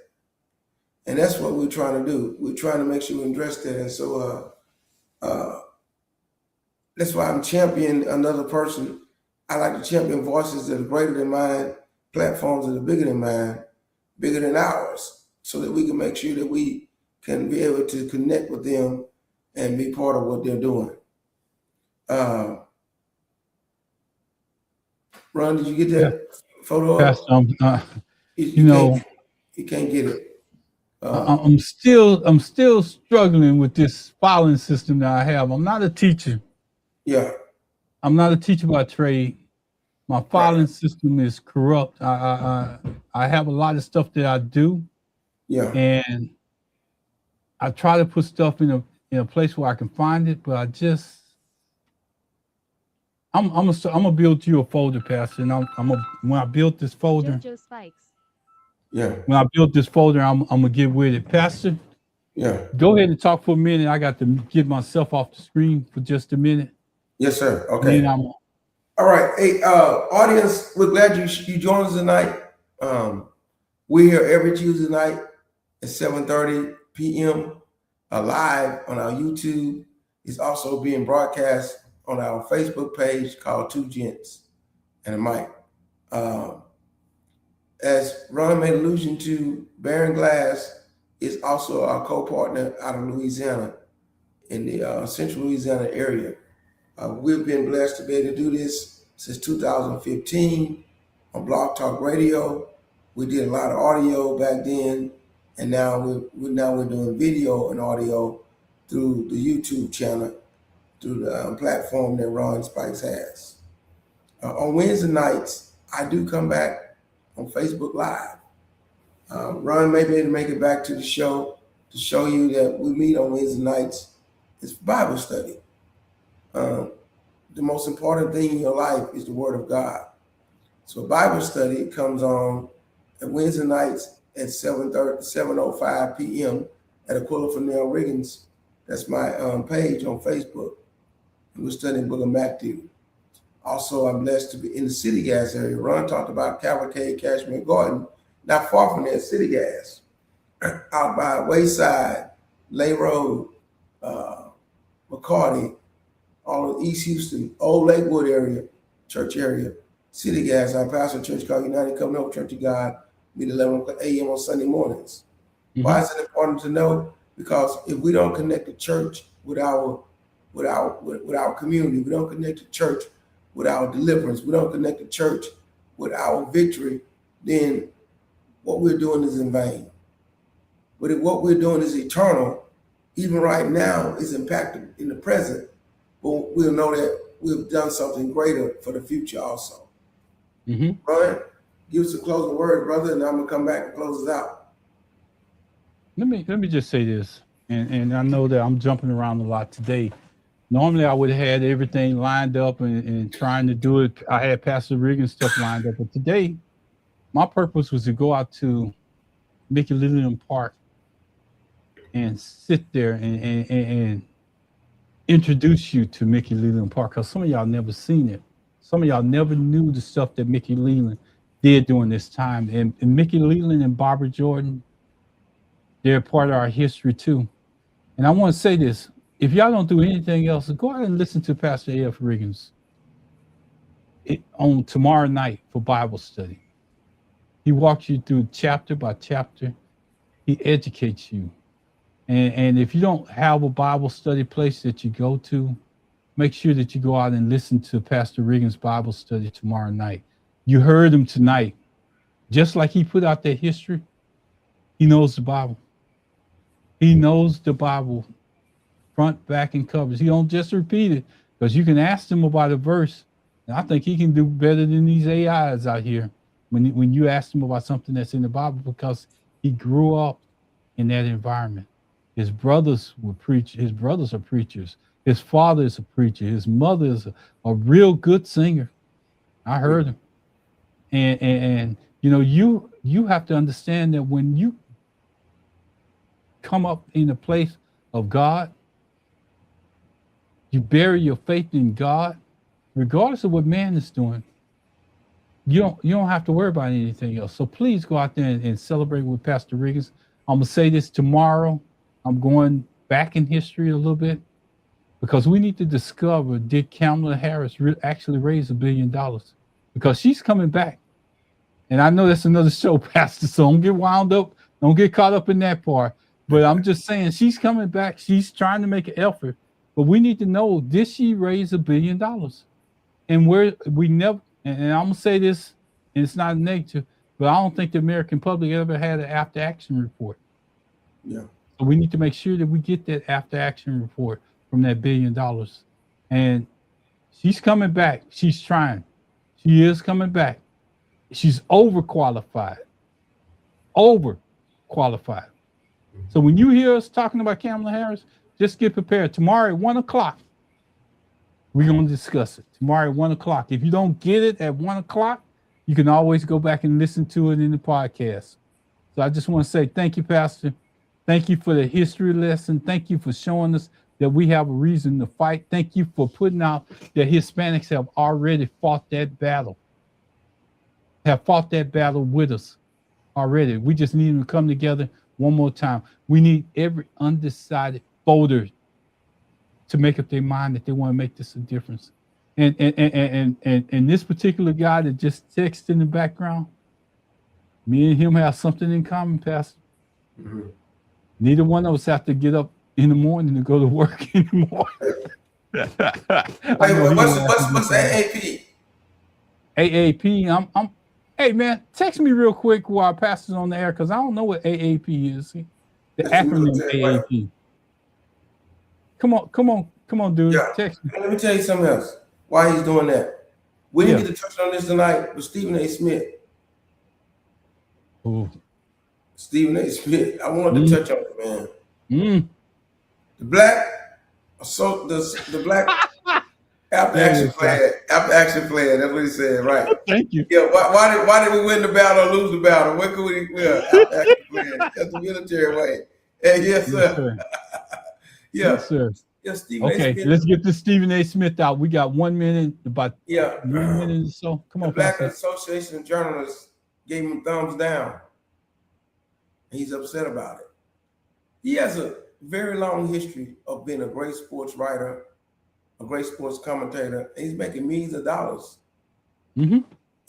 [SPEAKER 1] And that's what we're trying to do. We're trying to make sure we address that. And so that's why I'm championing another person. I like to champion voices that are greater than mine, platforms that are bigger than mine, bigger than ours, so that we can make sure that we can be able to connect with them and be part of what they're doing. Ron, did you get that photo up?
[SPEAKER 2] Pastor,
[SPEAKER 1] You can't get it.
[SPEAKER 2] I'm still struggling with this filing system that I have. I'm not a teacher.
[SPEAKER 1] Yeah.
[SPEAKER 2] I'm not a teacher by trade. My filing system is corrupt. I have a lot of stuff that I do.
[SPEAKER 1] Yeah.
[SPEAKER 2] And I try to put stuff in a place where I can find it, but I'm gonna build you a folder, Pastor, and when I build this folder,
[SPEAKER 1] yeah.
[SPEAKER 2] When I built this folder, I'm gonna get with it, Pastor.
[SPEAKER 1] Yeah.
[SPEAKER 2] Go ahead and talk for a minute. I got to get myself off the screen for just a minute.
[SPEAKER 1] Yes, sir. Okay. All right. Hey, audience, we're glad you joined us tonight. We're here every Tuesday night at 7:30 p.m. Live on our YouTube. It's also being broadcast on our Facebook page called Two Gents and a Mic. As Ron made allusion to, Baron Glass is also our co-partner out of Louisiana in the central Louisiana area. We've been blessed to be able to do this since 2015 on Blog Talk Radio. We did a lot of audio back then, and now we're doing video and audio through the YouTube channel, through the platform that Ron Spikes has. On Wednesday nights, I do come back on Facebook Live. Ron may be able to make it back to the show to show you that we meet on Wednesday nights. It's Bible study. The most important thing in your life is the Word of God. So Bible study comes on at Wednesday nights at 7:05 p.m. at Aquila Fennell Riggins. That's my page on Facebook. And we're studying the book of Matthew. Also, I'm blessed to be in the City Gas area. Ron talked about Cavalcade, Cashmere Garden, not far from there, City Gas, out by Wayside, Lay Road, McCarty, all of East Houston, Old Lakewood area, church area, City Gas. Our pastor church called United Covenant Church of God, meet 11 a.m. on Sunday mornings. Why is it important to know? Because if we don't connect the church with our community, we don't connect the church with our deliverance, we don't connect the church with our victory, then what we're doing is in vain. But if what we're doing is eternal, even right now is impacted in the present, but we'll know that we've done something greater for the future also. Brian, give us a closing word, brother, and I'm gonna come back and close us out.
[SPEAKER 2] Let me just say this, and I know that I'm jumping around a lot today. Normally, I would have had everything lined up and trying to do it. I had Pastor Riggins stuff lined up, but today, my purpose was to go out to Mickey Leland Park and sit there and introduce you to Mickey Leland Park, because some of y'all never seen it. Some of y'all never knew the stuff that Mickey Leland did during this time. And Mickey Leland and Barbara Jordan, they're part of our history too. And I want to say this: if y'all don't do anything else, go out and listen to Pastor A.F. Riggins on tomorrow night for Bible study. He walks you through chapter by chapter. He educates you. And if you don't have a Bible study place that you go to, make sure that you go out and listen to Pastor Riggins' Bible study tomorrow night. You heard him tonight. Just like he put out that history, he knows the Bible. He knows the Bible front, back, and covers. He don't just repeat it, because you can ask him about a verse, and I think he can do better than these AIs out here when you ask him about something that's in the Bible, because he grew up in that environment. His brothers were preachers. His brothers are preachers. His father is a preacher. His mother is a real good singer. I heard him. And you know, you have to understand that when you come up in a place of God, you bury your faith in God, regardless of what man is doing. You don't have to worry about anything else. So please go out there and celebrate with Pastor Riggins. I'm gonna say this tomorrow. I'm going back in history a little bit, because we need to discover, did Kamala Harris actually raise $1 billion? Because she's coming back. And I know that's another show, Pastor, so don't get wound up. Don't get caught up in that part. But I'm just saying, she's coming back. She's trying to make an effort. But we need to know, did she raise $1 billion? And we never, and I'm going to say this, and it's not negative, but I don't think the American public ever had an after action report.
[SPEAKER 1] Yeah.
[SPEAKER 2] So we need to make sure that we get that after action report from that $1 billion. And she's coming back. She's trying. She is coming back. She's overqualified. Overqualified. So when you hear us talking about Kamala Harris, just get prepared. Tomorrow at 1 o'clock, we're going to discuss it. Tomorrow at 1 o'clock. If you don't get it at 1 o'clock, you can always go back and listen to it in the podcast. So I just want to say thank you, Pastor. Thank you for the history lesson. Thank you for showing us that we have a reason to fight. Thank you for putting out that Hispanics have already fought that battle. Have fought that battle with us already. We just need them to come together one more time. We need every undecided voter to make up their mind that they want to make this a difference. And this particular guy that just texted in the background, me and him have something in common, Pastor. Mm-hmm. Neither one of us have to get up in the morning to go to work anymore.
[SPEAKER 1] Wait, what's AAP?
[SPEAKER 2] AAP. Hey man, text me real quick while Pastor's on the air, because I don't know what AAP is. The acronym AAP. Come on, dude.
[SPEAKER 1] Yeah.
[SPEAKER 2] Text me.
[SPEAKER 1] Let me tell you something else. Why he's doing that? We didn't get to touch on this tonight with Stephen A. Smith.
[SPEAKER 2] Ooh.
[SPEAKER 1] Stephen A. Smith. I wanted to touch on it, man. The black after action plan. That's what he said, right?
[SPEAKER 2] Thank you.
[SPEAKER 1] Yeah. Why did we win the battle or lose the battle? What could we? After action plan. That's the military way. And yes, sir. Yeah.
[SPEAKER 2] Yes, sir.
[SPEAKER 1] Yeah, Stephen
[SPEAKER 2] okay,
[SPEAKER 1] A. Smith.
[SPEAKER 2] Let's get this Stephen A. Smith out. We got 1 minute, about 1 minute or so. Come on,
[SPEAKER 1] Black
[SPEAKER 2] Pastor.
[SPEAKER 1] Association of Journalists gave him thumbs down. He's upset about it. He has a very long history of being a great sports writer, a great sports commentator, and he's making millions of dollars. Mm-hmm.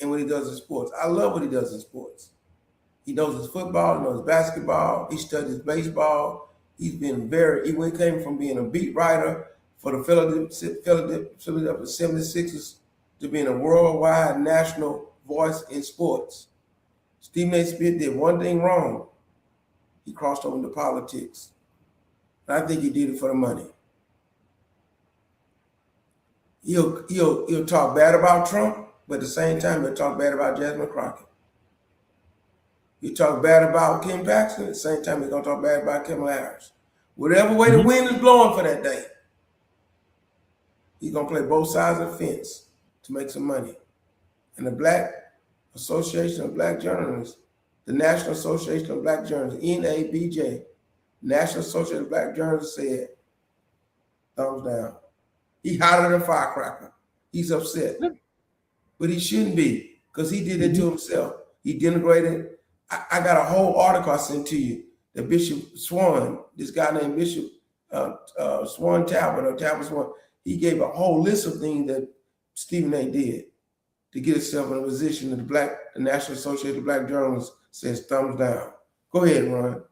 [SPEAKER 1] And what he does in sports, I love what he does in sports. He knows his football, he knows his basketball, he studies baseball. He came from being a beat writer for the Philadelphia 76ers to being a worldwide national voice in sports. Stephen A. Smith did one thing wrong. He crossed over into politics. And I think he did it for the money. He'll talk bad about Trump, but at the same time he'll talk bad about Jasmine Crockett. He'll talk bad about Kim Paxton, at the same time he's gonna talk bad about Kamala Harris. Whatever way the wind is blowing for that day, he's gonna play both sides of the fence to make some money. And the Black Association of Black Journalists, the National Association of Black Journalists, NABJ, National Association of Black Journalists said, thumbs down. He hotter than a firecracker. He's upset. But he shouldn't be, because he did it to himself. He denigrated. I got a whole article I sent to you that Bishop Swan, this guy named Bishop Swan Talbot, or Talbot Swan, he gave a whole list of things that Stephen A. did to get himself in a position that the National Association of Black Journalists says thumbs down. Go ahead, Ron.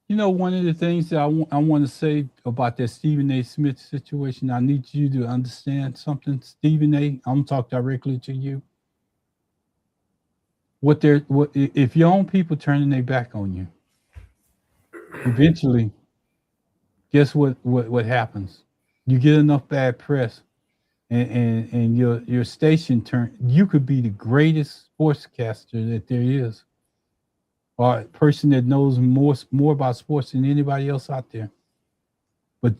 [SPEAKER 2] You know, one of the things that I want to say about that Stephen A. Smith situation, I need you to understand something. Stephen A., I'm going to talk directly to you. If your own people turning their back on you, eventually, guess what happens? You get enough bad press, and your station you could be the greatest sportscaster that there is, or a person that knows more about sports than anybody else out there. But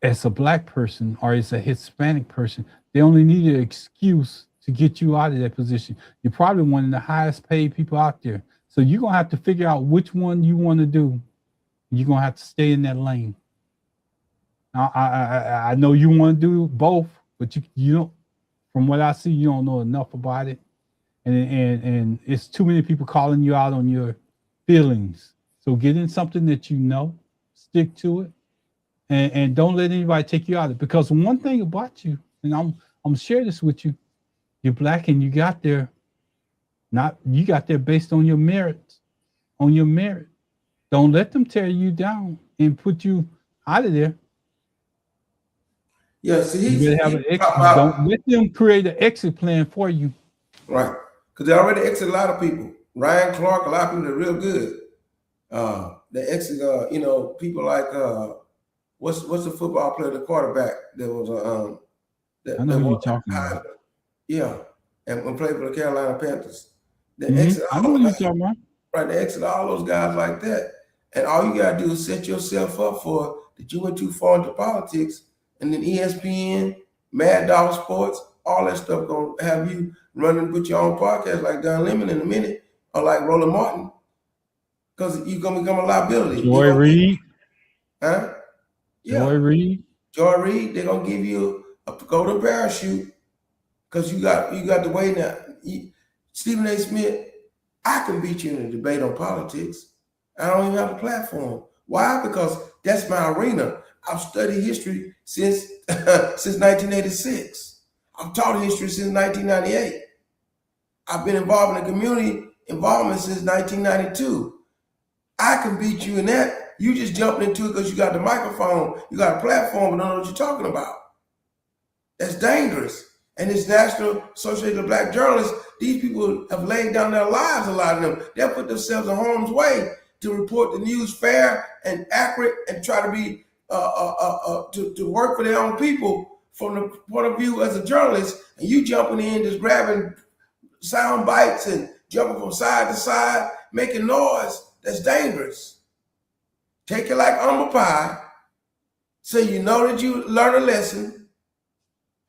[SPEAKER 2] as a Black person or as a Hispanic person, they only need an excuse to get you out of that position. You're probably one of the highest paid people out there. So you're going to have to figure out which one you want to do. You're going to have to stay in that lane. Now, I know you want to do both, but you don't, from what I see, you don't know enough about it. And it's too many people calling you out on your feelings. So get in something that you know, stick to it, and don't let anybody take you out of it. Because one thing about you, and I'm gonna share this with you, you're Black and you got there based on your merit. Don't let them tear you down and put you out of there.
[SPEAKER 1] Yeah, see,
[SPEAKER 2] you better have an exit. Don't let them create an exit plan for you.
[SPEAKER 1] Right, because they already exited a lot of people. Ryan Clark, a lot of people that are real good. They exit, people like what's the football player, the quarterback that was
[SPEAKER 2] I know who you're talking about.
[SPEAKER 1] Yeah, and played for the Carolina Panthers. They exit
[SPEAKER 2] I know who you're talking about.
[SPEAKER 1] Right, they exit all those guys like that. And all you gotta do is set yourself up for that you went too far into politics, and then ESPN, Mad Dog Sports, all that stuff gonna have you running with your own podcast like Don Lemon in a minute, or like Roland Martin, because you're gonna become a liability.
[SPEAKER 2] Joy Reid.
[SPEAKER 1] Huh? Yeah.
[SPEAKER 2] Joy Reid, they're
[SPEAKER 1] gonna give you a golden parachute because you got the way now. Stephen A. Smith, I can beat you in a debate on politics. I don't even have a platform. Why? Because that's my arena. I've studied history since 1986. I've taught history since 1998. I've been involved in community involvement since 1992. I can beat you in that. You just jumped into it because you got the microphone, you got a platform, but don't know what you're talking about. That's dangerous. And this National Association of Black Journalists, these people have laid down their lives, a lot of them. They'll put themselves in harm's way to report the news fair and accurate and try to be to work for their own people from the point of view as a journalist, and you jumping in, just grabbing sound bites and jumping from side to side, making noise. That's dangerous. Take it like humble pie, so you know that you learn a lesson,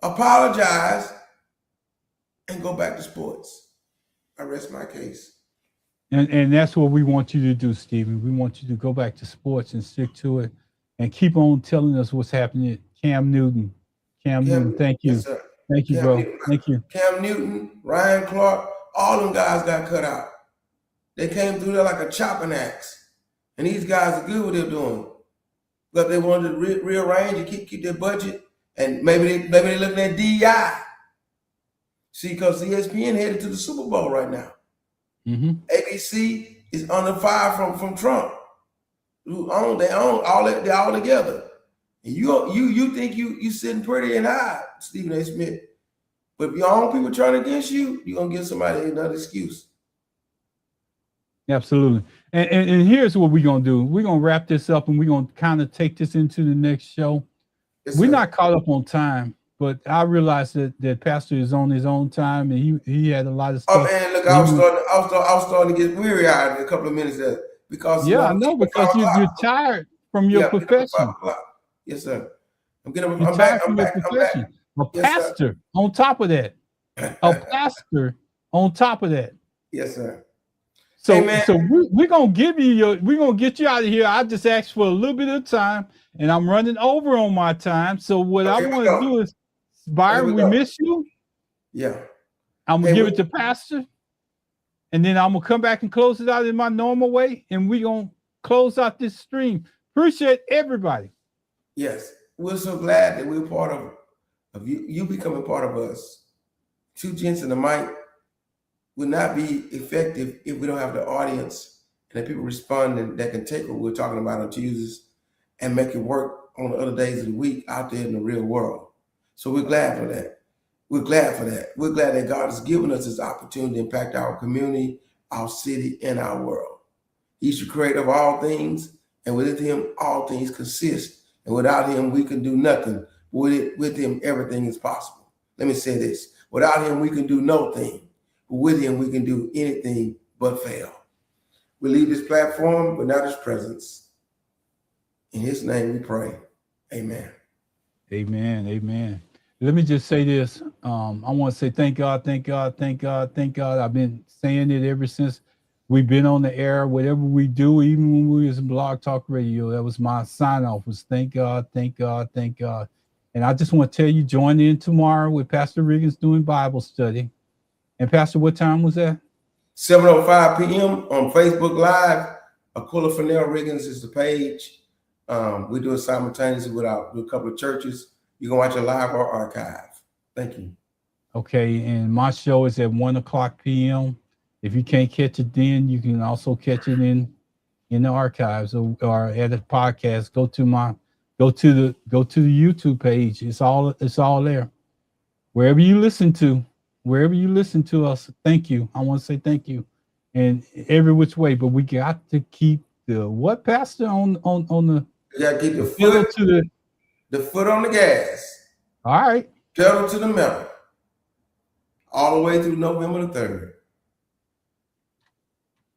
[SPEAKER 1] apologize, and go back to sports. I rest my case.
[SPEAKER 2] And that's what we want you to do, Stephen. We want you to go back to sports and stick to it and keep on telling us what's happening. Cam Newton, thank you.
[SPEAKER 1] Yes,
[SPEAKER 2] thank you, bro. Thank you.
[SPEAKER 1] Cam Newton, Ryan Clark, all them guys got cut out. They came through there like a chopping axe. And these guys are good what they're doing. But they wanted to rearrange and keep their budget. And maybe they're looking at DEI. See, because ESPN headed to the Super Bowl right now. ABC is under fire from Trump. They own all that. They're all together. And you think you sitting pretty and high, Stephen A. Smith. But if your own people turn against you, you're gonna give somebody another excuse.
[SPEAKER 2] Absolutely. And here's what we're gonna do. We're gonna wrap this up, and we're gonna kind of take this into the next show.
[SPEAKER 1] Yes,
[SPEAKER 2] we're
[SPEAKER 1] sir.
[SPEAKER 2] not caught up on time, but I realized that Pastor is on his own time, and he had a lot of stuff.
[SPEAKER 1] Oh man, look, I was starting to get weary eyed in a couple of minutes there because
[SPEAKER 2] I know, because you're tired from your profession.
[SPEAKER 1] Yes, sir. I'm back.
[SPEAKER 2] A pastor on top of that. A pastor on top of that.
[SPEAKER 1] Yes, sir.
[SPEAKER 2] So we're gonna get you out of here. I just asked for a little bit of time, and I'm running over on my time. So what I want to do is, Byron, we miss you.
[SPEAKER 1] Yeah.
[SPEAKER 2] I'm gonna give it to Pastor, and then I'm gonna come back and close it out in my normal way, and we're gonna close out this stream. Appreciate everybody.
[SPEAKER 1] Yes, we're so glad that we're part of you becoming part of us. Two Gents and the Mic would not be effective if we don't have the audience and the people responding that can take what we're talking about on Tuesdays and make it work on the other days of the week out there in the real world. So we're glad for that. We're glad for that. We're glad that God has given us this opportunity to impact our community, our city, and our world. He's the creator of all things, and with him, all things consist. And without him, we can do nothing. With him, everything is possible. Let me say this. Without him, we can do no thing. With him, we can do anything but fail. We leave this platform, but not his presence. In his name we pray. Amen.
[SPEAKER 2] Amen. Amen. Let me just say this. I want to say thank God, thank God, thank God, thank God. I've been saying it ever since we've been on the air. Whatever we do, even when we was in Blog Talk Radio, that was my sign off, was thank God, thank God, thank God. And I just want to tell you, join in tomorrow with Pastor Riggins doing Bible study. And Pastor, what time was that?
[SPEAKER 1] 7:05 p.m. on Facebook Live. Aquila Fennell Riggins is the page. We do it simultaneously with a couple of churches. You can watch it live or archive. Thank you. Okay,
[SPEAKER 2] and my show is at 1:00 p.m. If you can't catch it then, you can also catch it in the archives or at a podcast. Go to the YouTube page. It's all there. Wherever you listen to us, thank you. I want to say thank you, and every which way. But we got to keep the what, Pastor, on the.
[SPEAKER 1] You got to keep the foot on the gas.
[SPEAKER 2] All right.
[SPEAKER 1] Pedal to the metal. All the way through November the 3rd.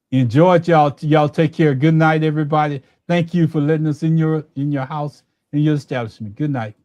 [SPEAKER 2] Enjoy it, y'all. Y'all take care. Good night, everybody. Thank you for letting us in your house, in your establishment. Good night.